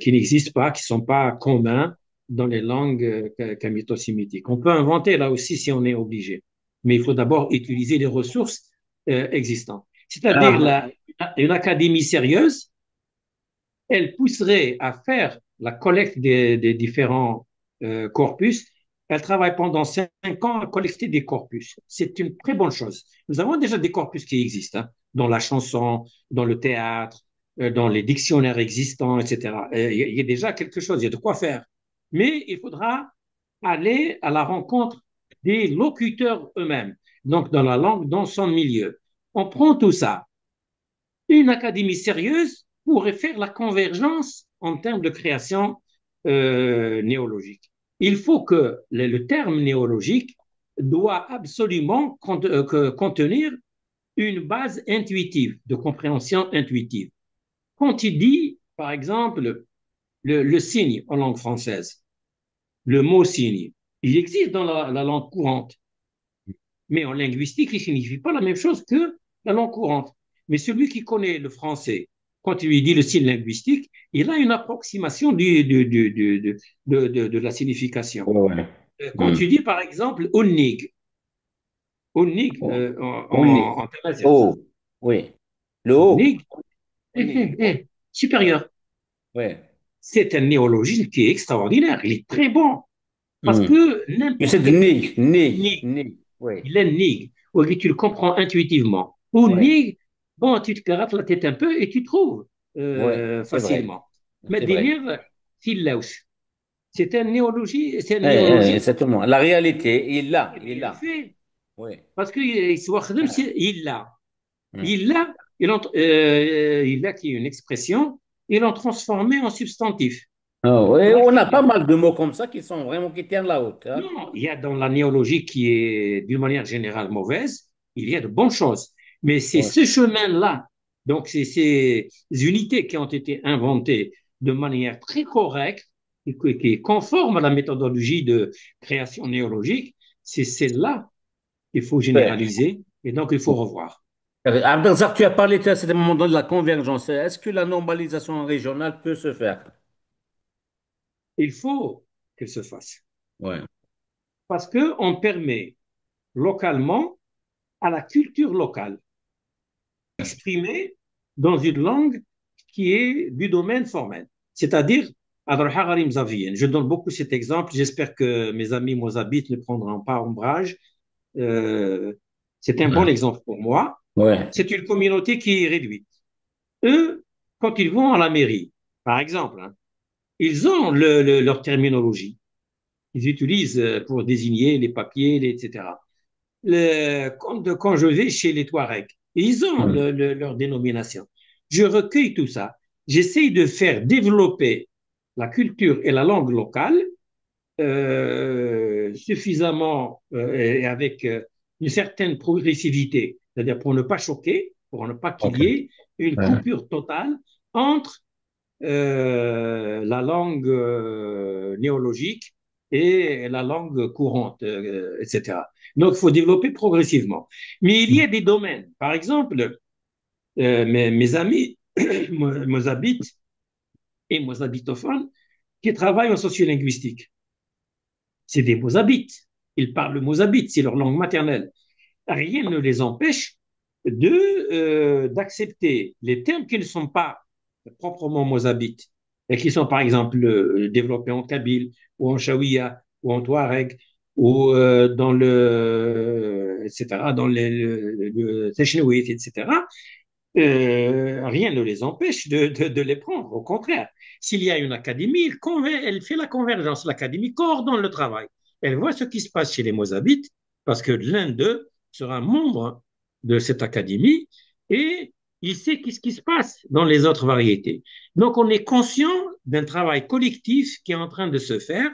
qui n'existent pas, qui ne sont pas communs dans les langues camito-sémitiques. On peut inventer là aussi si on est obligé, mais il faut d'abord utiliser les ressources existantes. C'est-à-dire une académie sérieuse, elle pousserait à faire la collecte des différents corpus. Elle travaille pendant 5 ans à collecter des corpus. C'est une très bonne chose. Nous avons déjà des corpus qui existent, hein, dans la chanson, dans le théâtre, dans les dictionnaires existants, etc. Il y a déjà quelque chose, il y a de quoi faire. Mais il faudra aller à la rencontre des locuteurs eux-mêmes, donc dans la langue, dans son milieu. On prend tout ça. Une académie sérieuse pourrait faire la convergence en termes de création néologique. Il faut que le terme néologique doit absolument contenir une base intuitive, de compréhension intuitive. Quand il dit, par exemple, le signe en langue française, le mot signe, il existe dans la langue courante, mais en linguistique, il ne signifie pas la même chose que la langue courante. Mais celui qui connaît le français, quand il lui dit le signe linguistique, il a une approximation de la signification.
Ouais.
Quand tu dis, par exemple, onnig, onnig
Onnig.
en tamazight,
Oh, oui. Le haut.
onnig, supérieur.
Ouais.
C'est un néologisme qui est extraordinaire, il est très bon, parce
Hmm.
que
Mais
n'importe
c'est de
quel
nig, nig,
nig,
nig. Oui,
il est nig, ou tu le comprends intuitivement. Ou
oui,
nig, bon, tu te grattes la tête un peu et tu trouves
oui, c'est vrai.
facilement. Mais
C'est vrai.
Dinir, Fillaus, c'est un néologie, c'est un néologisme
Exactement. La réalité, il l'a,
très
il
bien
l'a.
fait,
Oui.
parce qu'il il l'a.
Hmm.
Il l'a, il l'a qui est une expression, ils l'ont transformé en substantif.
Ah oui,
Voilà
on
qui
a
est
pas
bien.
mal de mots comme ça qui sont vraiment qui tiennent la route, hein.
Non, il y a dans la néologie qui est d'une manière générale mauvaise, il y a de bonnes choses. Mais c'est
Ouais.
ce chemin-là, donc c'est ces unités qui ont été inventées de manière très correcte et qui est conforme à la méthodologie de création néologique, c'est celle-là qu'il faut
Super.
généraliser et donc il faut revoir.
Abdelzak, tu as parlé à un moment donné de la convergence. Est-ce que la normalisation régionale peut se faire?
Il faut qu'elle se fasse
Ouais.
parce qu'on permet localement à la culture locale exprimée dans une langue qui est du domaine formel. C'est-à-dire, je donne beaucoup cet exemple. J'espère que mes amis mozabites ne prendront pas ombrage. Euh, c'est un bon
Ouais.
exemple pour moi.
Ouais.
C'est une communauté qui est réduite. Eux, quand ils vont à la mairie, par exemple, hein, ils ont leur terminologie. Ils utilisent pour désigner les papiers, etc. Quand je vais chez les Touaregs, ils ont
Ouais.
leur dénomination. Je recueille tout ça. J'essaye de faire développer la culture et la langue locale suffisamment et avec une certaine progressivité, c'est-à-dire pour ne pas choquer, pour ne pas qu'il
Ok.
y ait une
Ouais.
coupure totale entre la langue néologique et la langue courante, etc. Donc, il faut développer progressivement. Mais il y a des domaines. Par exemple, mes amis mozabites et mozabitophones qui travaillent en sociolinguistique, c'est des mozabites. Ils parlent le mozabite, c'est leur langue maternelle. Rien ne les empêche d'accepter les termes qui ne sont pas proprement mozabites et qui sont par exemple développés en kabyle ou en shawiya ou en touareg ou dans le etc dans le technouït, etc. Rien ne les empêche de les prendre. Au contraire, s'il y a une académie, elle fait la convergence. L'académie coordonne le travail. Elle voit ce qui se passe chez les Mozabites, parce que l'un d'eux sera membre de cette académie et il sait ce qui se passe dans les autres variétés. Donc, on est conscient d'un travail collectif qui est en train de se faire,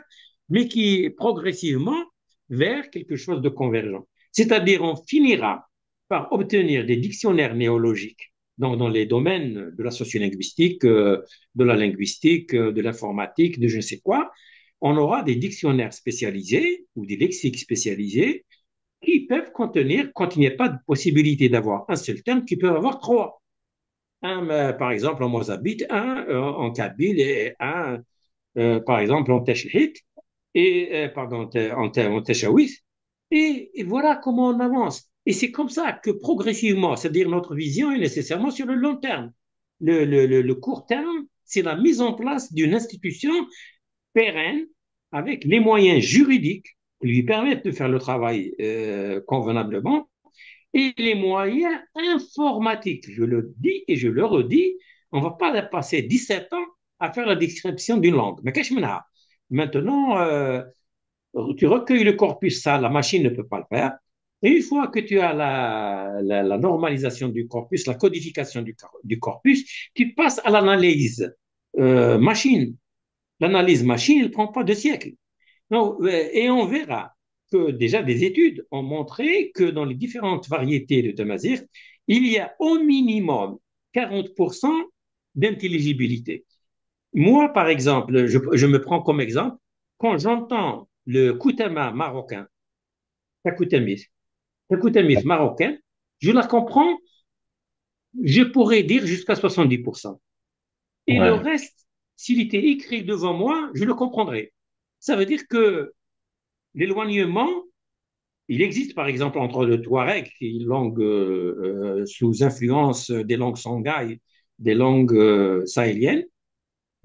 mais qui est progressivement vers quelque chose de convergent. C'est-à-dire, on finira par obtenir des dictionnaires néologiques dans les domaines de la sociolinguistique, de la linguistique, de l'informatique, de je ne sais quoi. On aura des dictionnaires spécialisés ou des lexiques spécialisés qui peuvent contenir, quand il n'y a pas de possibilité d'avoir un seul terme, qui peuvent avoir trois. Un, par exemple, en mozabite, un en kabyle et un, par exemple, en teshhit, et, pardon, en téchaouis. Et voilà comment on avance. Et c'est comme ça que progressivement, c'est-à-dire notre vision est nécessairement sur le long terme. Le court terme, c'est la mise en place d'une institution pérenne avec les moyens juridiques qui lui permettent de faire le travail convenablement et les moyens informatiques. Je le dis et je le redis, on ne va pas passer 17 ans à faire la description d'une langue. Mais qu'est-ce que maintenant, tu recueilles le corpus, ça, la machine ne peut pas le faire. Et une fois que tu as la normalisation du corpus, la codification du corpus, tu passes à l'analyse machine. L'analyse machine, elle ne prend pas de siècle. Donc, et on verra que déjà des études ont montré que dans les différentes variétés de Tamazight, il y a au minimum 40% d'intelligibilité. Moi, par exemple, je me prends comme exemple, quand j'entends le koutama marocain, la koutamis marocain, je la comprends, je pourrais dire jusqu'à 70%. Et le
Ouais.
reste, s'il était écrit devant moi, je le comprendrais. Ça veut dire que l'éloignement, il existe par exemple entre le touareg, qui est une langue sous influence des langues sanghaï, des langues sahéliennes.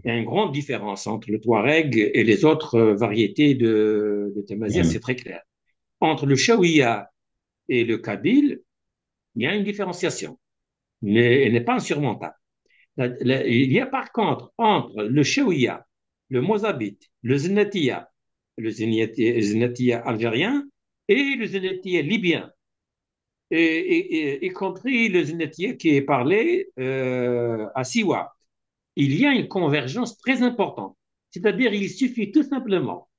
Il y a une grande différence entre le touareg et les autres variétés de tamazight, c'est
Mhm.
très clair. Entre le shawiya et le kabyle, il y a une différenciation, mais elle n'est pas insurmontable. Il y a par contre entre le shawiya, le mozabite, le zenatiya, le zenatiya algérien et le zenatiya libyen, y compris le zenatiya qui est parlé à Siwa. Il y a une convergence très importante. C'est-à-dire, il suffit tout simplement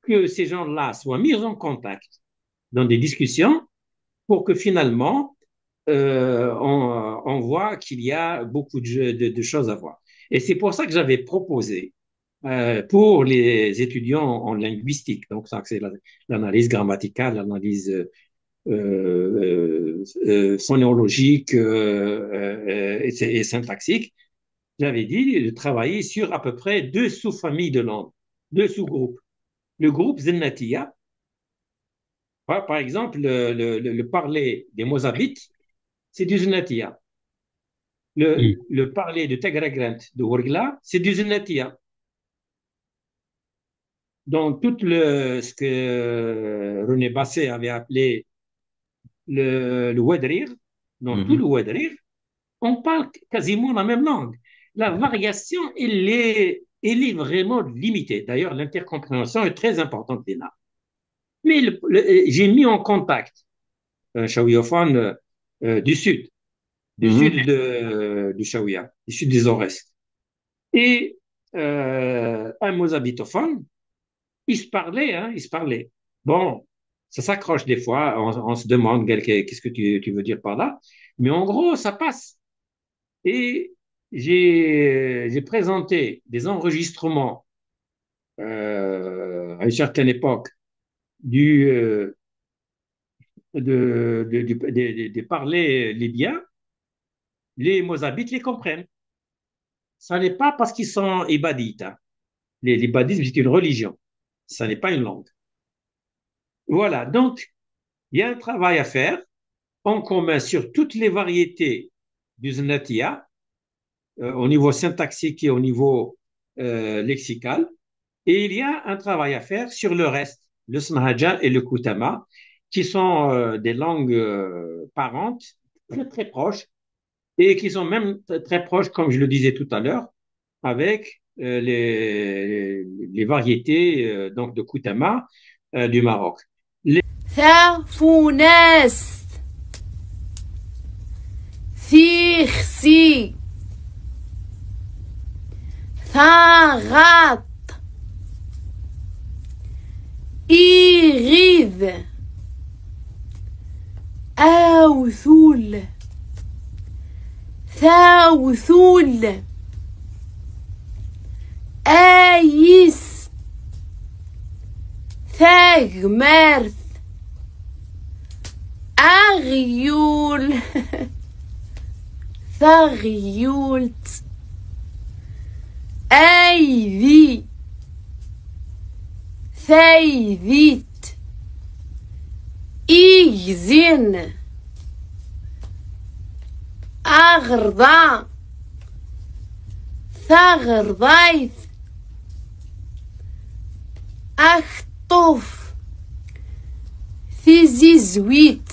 que ces gens-là soient mis en contact dans des discussions pour que finalement, on voit qu'il y a beaucoup de choses à voir. Et c'est pour ça que j'avais proposé pour les étudiants en linguistique, donc ça c'est l'analyse grammaticale, l'analyse phonologique et syntaxique, j'avais dit de travailler sur à peu près deux sous-familles de langues, deux sous-groupes. Le groupe Zennatia, par exemple, le parler des Mozabites, c'est du Zennatia. Le parler de Tegragrant de Worgla, c'est du Zennatia. Dans tout ce que René Basset avait appelé le Wedrir, dans tout le
Mhm.
Wedrir, on parle quasiment la même langue. La variation, elle est vraiment limitée. D'ailleurs, l'intercompréhension est très importante des nappes. Mais j'ai mis en contact un Shawiyophone du sud,
Mhm.
du Shawiya, du sud des Aurès, et un mozabitophone. Ils se parlaient, hein, ils se parlaient. Bon, Ça s'accroche des fois, on se demande qu'est-ce que tu veux dire par là. Mais en gros, ça passe. Et j'ai présenté des enregistrements à une certaine époque du, des parlers libyens. Les Mozabites les comprennent. Ça n'est pas parce qu'ils sont ibadites, hein. L'ibadisme, c'est une religion. Ça n'est pas une langue. Voilà. Donc, il y a un travail à faire en commun sur toutes les variétés du Znatia, au niveau syntaxique et au niveau lexical. Et il y a un travail à faire sur le reste, le Smahaja et le Kutama, qui sont des langues parentes, très très proches, et qui sont même très proches, comme je le disais tout à l'heure, avec les variétés donc de Kutama du Maroc.
ثافوناس ثيخسي ثاغات إيغيذ أوثول ثاوثول آيس ثاغمارث أغيول ثغيولت أيذي ثيذيت إيزين أغرضا ثغرضيث أخطف ثيزيزويت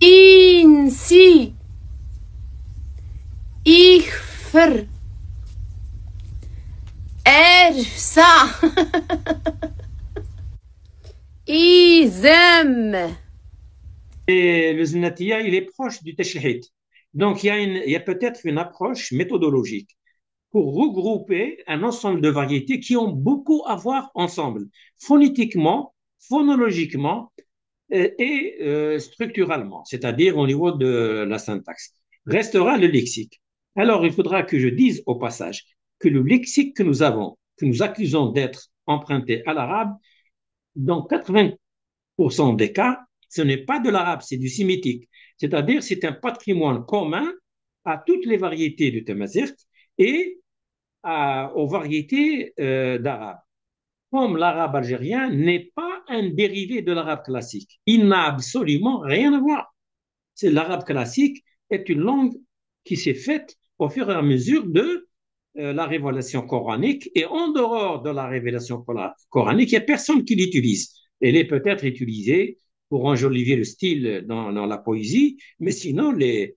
إنسي إخفر أرفسا إزم.
Et le Znatia, il est proche du Teshilhit. Donc, il y a peut-être une approche méthodologique pour regrouper un ensemble de variétés qui ont beaucoup à voir ensemble, phonétiquement, phonologiquement et structuralement, c'est-à-dire au niveau de la syntaxe. Restera le lexique. Alors, il faudra que je dise au passage que le lexique que nous avons, que nous accusons d'être emprunté à l'arabe, dans 80% des cas, ce n'est pas de l'arabe, c'est du sémitique. C'est-à-dire, c'est un patrimoine commun à toutes les variétés du tamazight et aux variétés d'arabe. Comme l'arabe algérien n'est pas un dérivé de l'arabe classique. Il n'a absolument rien à voir. C'est l'arabe classique est une langue qui s'est faite au fur et à mesure de la révélation coranique et en dehors de la révélation coranique, il n'y a personne qui l'utilise. Elle est peut-être utilisée pour enjoliver le style dans la poésie, mais sinon les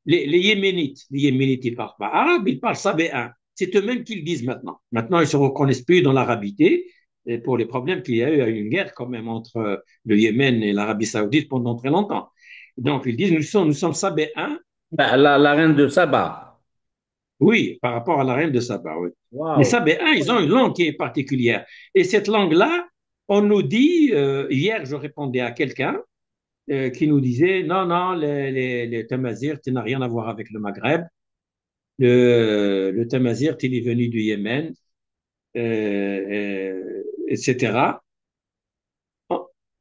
Yéménites, ils ne parlent pas arabe, ils parlent sabéen. C'est eux-mêmes qui le disent maintenant. Maintenant, ils ne se reconnaissent plus dans l'arabité pour les problèmes qu'il y a eu à une guerre quand même entre le Yémen et l'Arabie saoudite pendant très longtemps. Donc, ils disent, nous sommes sabéens.
La reine de Saba.
Oui, par rapport à la reine de Saba, oui. Les
Waouh.
Sabéens, ils ont une langue qui est particulière. Et cette langue-là, on nous dit, hier, je répondais à quelqu'un qui nous disait, non, non, les Tamazirt, ça n'a rien à voir avec le Maghreb. Le Tamazirt, il est venu du Yémen, etc.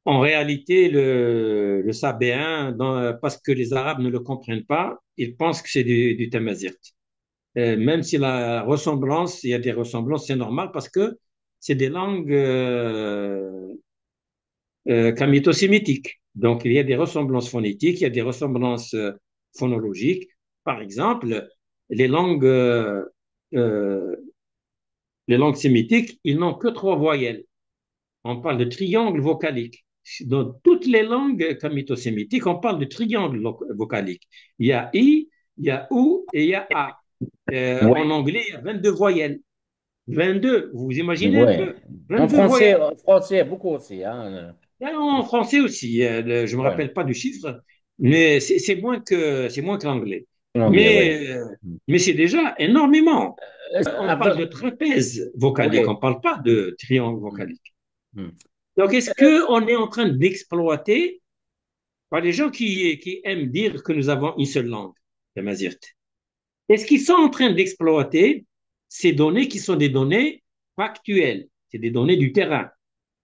En réalité, le sabéen, parce que les Arabes ne le comprennent pas, ils pensent que c'est du Tamazirt. Même si la ressemblance, il y a des ressemblances, c'est normal parce que c'est des langues camito-sémitiques. Donc, il y a des ressemblances phonétiques, il y a des ressemblances phonologiques. Par exemple, les langues, euh, euh, les langues sémitiques, ils n'ont que 3 voyelles. On parle de triangle vocalique. Dans toutes les langues camito-sémitiques, on parle de triangle vocalique. Il y a I, il y a OU et il y a A. En
Oui,
anglais, il y a 22 voyelles. 22, vous imaginez un
oui.
peu? 22 voyelles.
En français, beaucoup aussi. Hein.
Et en français aussi, je ne me
Ouais.
rappelle pas du chiffre, mais c'est moins que l'anglais.
En anglais, oui.
Mais c'est déjà énormément. On parle
Après,
de trapèze vocalique,
oui.
on ne parle pas de triangle vocalique. Donc, est-ce qu'on est en train d'exploiter par les gens qui aiment dire que nous avons une seule langue, la Mazirt? Est-ce qu'ils sont en train d'exploiter ces données qui sont des données factuelles, c'est des données du terrain?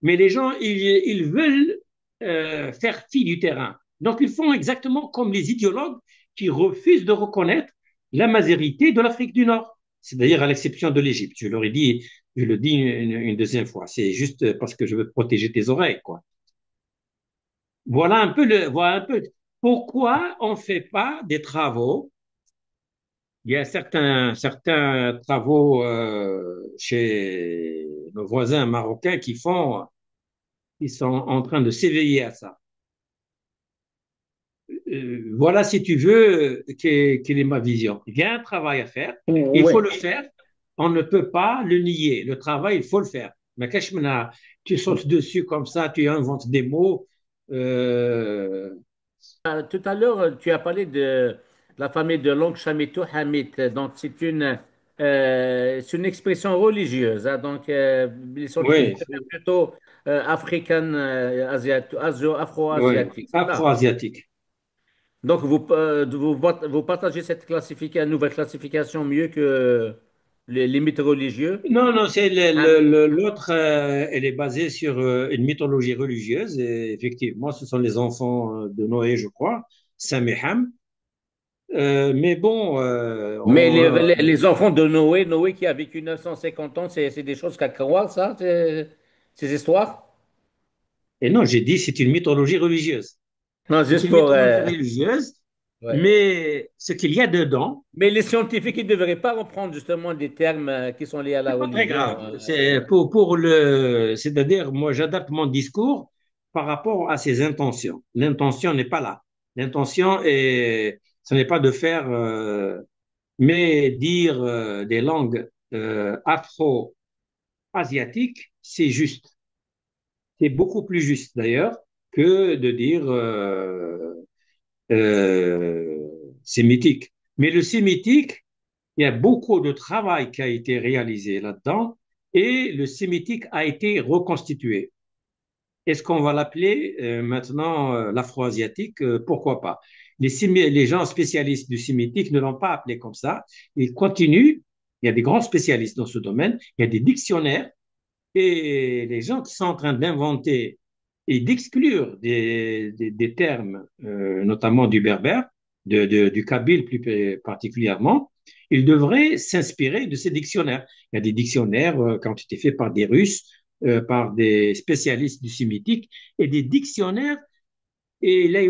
Mais les gens, ils veulent faire fi du terrain. Donc, ils font exactement comme les idéologues qui refusent de reconnaître la majorité de l'Afrique du Nord, c'est-à-dire à l'exception de l'Égypte. Je leur ai dit, je le dis une deuxième fois. C'est juste parce que je veux protéger tes oreilles, quoi. Voilà un peu pourquoi on ne fait pas des travaux. Il y a certains travaux chez nos voisins marocains qui sont en train de s'éveiller à ça. Voilà, si tu veux, quelle est ma vision. Il y a un travail à faire, il faut
Oui.
le faire, on ne peut pas le nier. Le travail, il faut le faire. Mais Kashmina, tu sautes dessus comme ça, tu inventes des mots. Euh,
Tout à l'heure, tu as parlé de la famille de l'oncle Chamito Hamid. Donc, c'est une expression religieuse, hein. Donc, les scientifiques
oui,
préfèrent plutôt africaine,
oui,
afro-asiatique. C'est ça.
afro-asiatique.
Donc, vous partagez cette nouvelle classification mieux que les mythes religieux.
Non, non, c'est
Ah,
l'autre, elle est basée sur une mythologie religieuse. Et effectivement, ce sont les enfants de Noé, je crois, Sam et Ham. Mais bon,
mais les enfants de Noé, Noé qui a vécu 950 ans, c'est des choses qu'à croire, ça, ces histoires?
et non, j'ai dit c'est une mythologie religieuse.
Non,
C'est
juste
une
pour.
mythologie religieuse,
Ouais.
mais ce qu'il y a dedans,
Mais les scientifiques, ils ne devraient pas reprendre justement des termes qui sont liés à la
c'est pas très
religion.
grave. C'est pour c'est-à-dire, moi, j'adapte mon discours par rapport à ses intentions. L'intention n'est pas là. L'intention est, ce n'est pas de faire, mais dire des langues afro-asiatiques, c'est juste. C'est beaucoup plus juste d'ailleurs que de dire euh, sémitique. Mais le sémitique, il y a beaucoup de travail qui a été réalisé là-dedans et le sémitique a été reconstitué. Est-ce qu'on va l'appeler maintenant l'afro-asiatique? Pourquoi pas? Les gens spécialistes du sémitique ne l'ont pas appelé comme ça. Ils continuent. Il y a des grands spécialistes dans ce domaine. Il y a des dictionnaires et les gens qui sont en train d'inventer et d'exclure des termes, notamment du berbère, du kabyle plus particulièrement, ils devraient s'inspirer de ces dictionnaires. Il y a des dictionnaires qui ont été faits par des Russes, par des spécialistes du sémitique, et des dictionnaires, et là,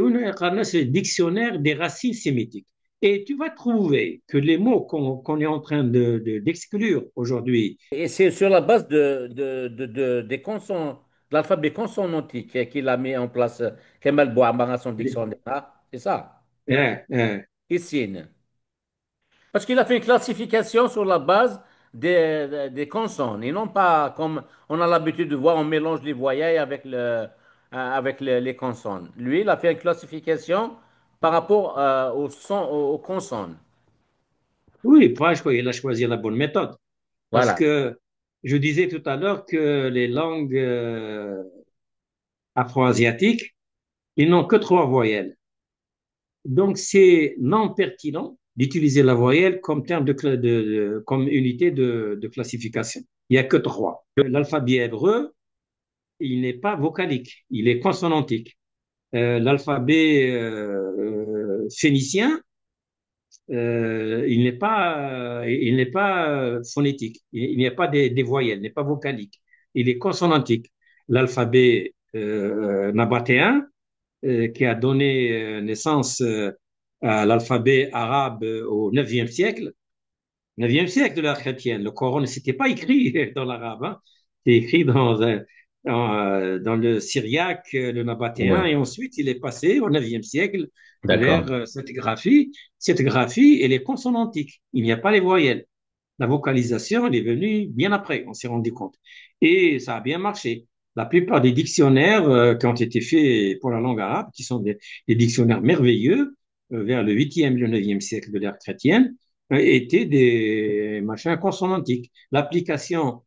c'est le dictionnaire des racines sémitiques. Et tu vas trouver que les mots qu'on est en train d'exclure aujourd'hui.
Et c'est sur la base des consonnes, de l'alphabet consonantique qu'il a mis en place Kemal Bouamara, son dictionnaire. Ah, c'est ça,
Hein, hein.
ici. Parce qu'il a fait une classification sur la base des consonnes et non pas comme on a l'habitude de voir, on mélange les voyelles avec les consonnes. Lui, il a fait une classification par rapport aux consonnes.
Oui, franchement, il a choisi la bonne méthode. Parce
Voilà.
que je disais tout à l'heure que les langues afro-asiatiques, ils n'ont que trois voyelles. Donc, c'est non pertinent d'utiliser la voyelle comme terme comme unité de classification. Il n'y a que trois. L'alphabet hébreu, il n'est pas vocalique, il est consonantique. L'alphabet phénicien, il n'est pas phonétique. Il n'y a pas des voyelles, il n'est pas vocalique. Il est consonantique. L'alphabet nabatéen, qui a donné naissance à l'alphabet arabe au 9e siècle, 9e siècle de l'ère chrétienne. Le Coran ne s'était pas écrit dans l'arabe, hein. C'était écrit dans le syriaque, le nabatéen,
Ouais.
et ensuite il est passé au 9e siècle
D'accord.
vers cette graphie. Cette graphie, elle est consonantique. Il n'y a pas les voyelles. La vocalisation, elle est venue bien après, on s'est rendu compte. Et ça a bien marché. La plupart des dictionnaires qui ont été faits pour la langue arabe, qui sont des dictionnaires merveilleux, vers le 8e, le 9e siècle de l'ère chrétienne, étaient des machins consonantiques. L'application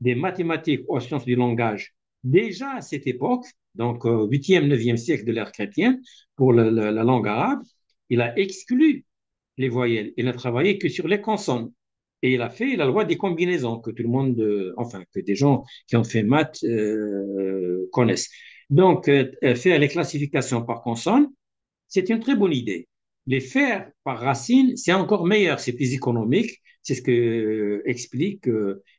des mathématiques aux sciences du langage Déjà à cette époque, donc au 8e, 9e siècle de l'ère chrétienne, pour la langue arabe, il a exclu les voyelles. Il n'a travaillé que sur les consonnes. Et il a fait la loi des combinaisons que tout le monde, enfin, que des gens qui ont fait maths connaissent. Donc, faire les classifications par consonnes, c'est une très bonne idée. Les faire par racines, c'est encore meilleur, c'est plus économique. C'est ce que expliquent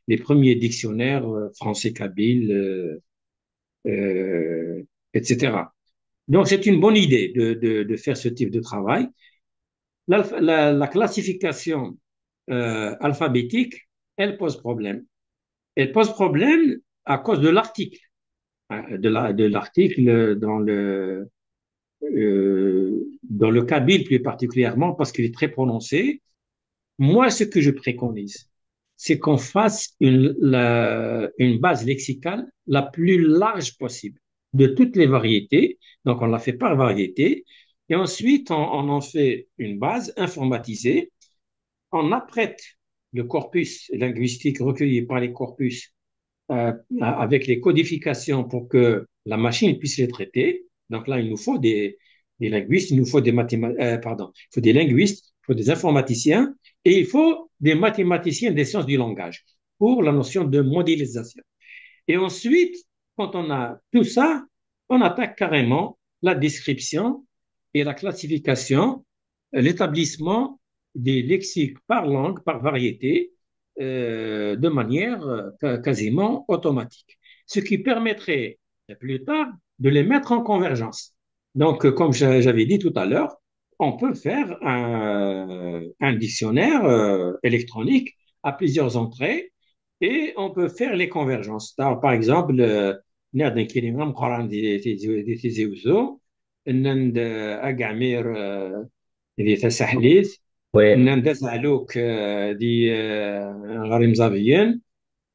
les premiers dictionnaires français kabyles, etc. Donc, c'est une bonne idée de faire ce type de travail. La classification alphabétique, elle pose problème. Elle pose problème à cause de l'article, hein, de l'article dans le kabyle plus particulièrement, parce qu'il est très prononcé. Moi, ce que je préconise, c'est qu'on fasse une base lexicale la plus large possible de toutes les variétés. Donc, on la fait par variété. Et ensuite, on en fait une base informatisée. On apprête le corpus linguistique recueilli par les corpus avec les codifications pour que la machine puisse les traiter. Donc là, il nous faut des linguistes, il nous faut des pardon, il faut des linguistes, il faut des informaticiens et il faut des mathématiciens des sciences du langage pour la notion de modélisation. Et ensuite, quand on a tout ça, on attaque carrément la description et la classification, l'établissement des lexiques par langue, par variété, de manière quasiment automatique. Ce qui permettrait plus tard de les mettre en convergence. Donc, comme j'avais dit tout à l'heure, on peut faire un dictionnaire électronique à plusieurs entrées et on peut faire les convergences. Alors, par exemple, نقدر نكلم مقارنة دي تيزي وزو نند أقعمير دي تسحليت
Oui,
نند زعلوك دي غريم زافيين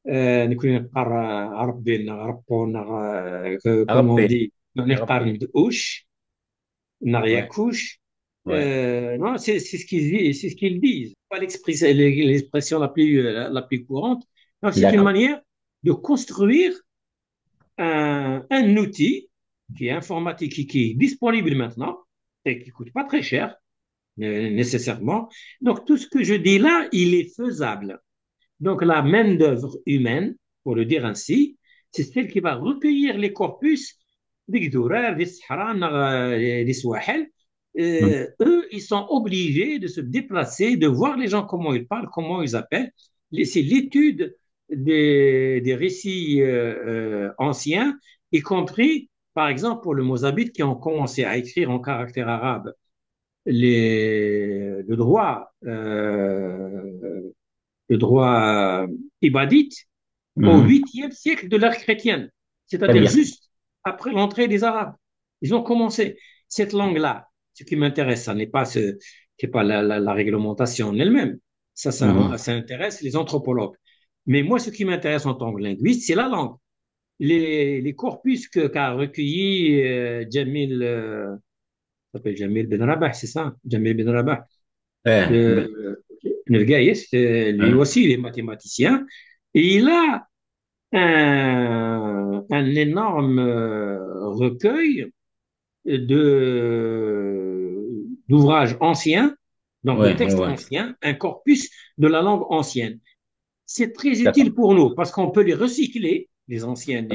نكون نقار عربين غربون كومون
Arabie,
دي نقار
Arabie.
ندوش
Ouais,
نغياكوش
ouais.
non, c'est ce qu'ils disent. Pas l'expression la plus courante. Donc, c'est une
D'accord.
manière de construire un outil qui est informatique, qui est disponible maintenant et qui ne coûte pas très cher, nécessairement. Donc, tout ce que je dis là, il est faisable. Donc, la main-d'œuvre humaine, pour le dire ainsi, c'est celle qui va recueillir les corpus des Gdourar, des Sahara, des Swahel.
Hmm.
Eux, ils sont obligés de se déplacer, de voir les gens comment ils parlent, comment ils appellent. C'est l'étude des récits anciens, y compris, par exemple, pour le Mozabite, qui ont commencé à écrire en caractère arabe le droit ibadite au
Mhm.
8e siècle de l'ère chrétienne,
Très
c'est-à-dire
bien.
juste après l'entrée des Arabes. Ils ont commencé cette langue-là. Ce qui m'intéresse, ça n'est pas, c'est pas la réglementation en elle-même.
Mhm.
Ça intéresse les anthropologues. Mais moi, ce qui m'intéresse en tant que linguiste, c'est la langue. Les corpus qu'a recueilli Jamil, s'appelle Jamil Ben Rabah, c'est ça? Jamil Ben Rabah.
Mais-
Nergaïs, lui
hein.
aussi, il est mathématicien. Et il a un énorme recueil d'ouvrages anciens, donc de
Ouais, ouais,
textes
ouais.
anciens, un corpus de la langue ancienne. C'est très
D'accord.
utile pour nous parce qu'on peut les recycler, les anciennes.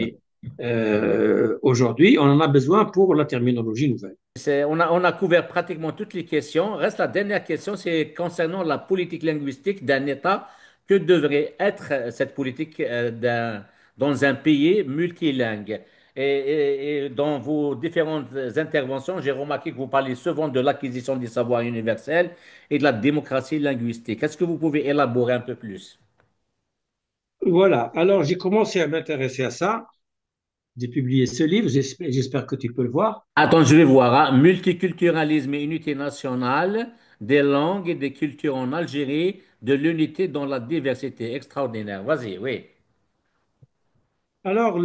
Aujourd'hui, on en a besoin pour la terminologie nouvelle.
On a couvert pratiquement toutes les questions. Reste la dernière question, c'est concernant la politique linguistique d'un État. Que devrait être cette politique dans un pays multilingue? Et dans vos différentes interventions, j'ai remarqué que vous parlez souvent de l'acquisition des savoirs universels et de la démocratie linguistique. Est-ce que vous pouvez élaborer un peu plus?
Voilà, alors j'ai commencé à m'intéresser à ça. J'ai publié ce livre, j'espère que tu peux le voir.
Attends, je vais voir, hein. Multiculturalisme et unité nationale, des langues et des cultures en Algérie, de l'unité dans la diversité. Extraordinaire. Vas-y, oui.
Alors,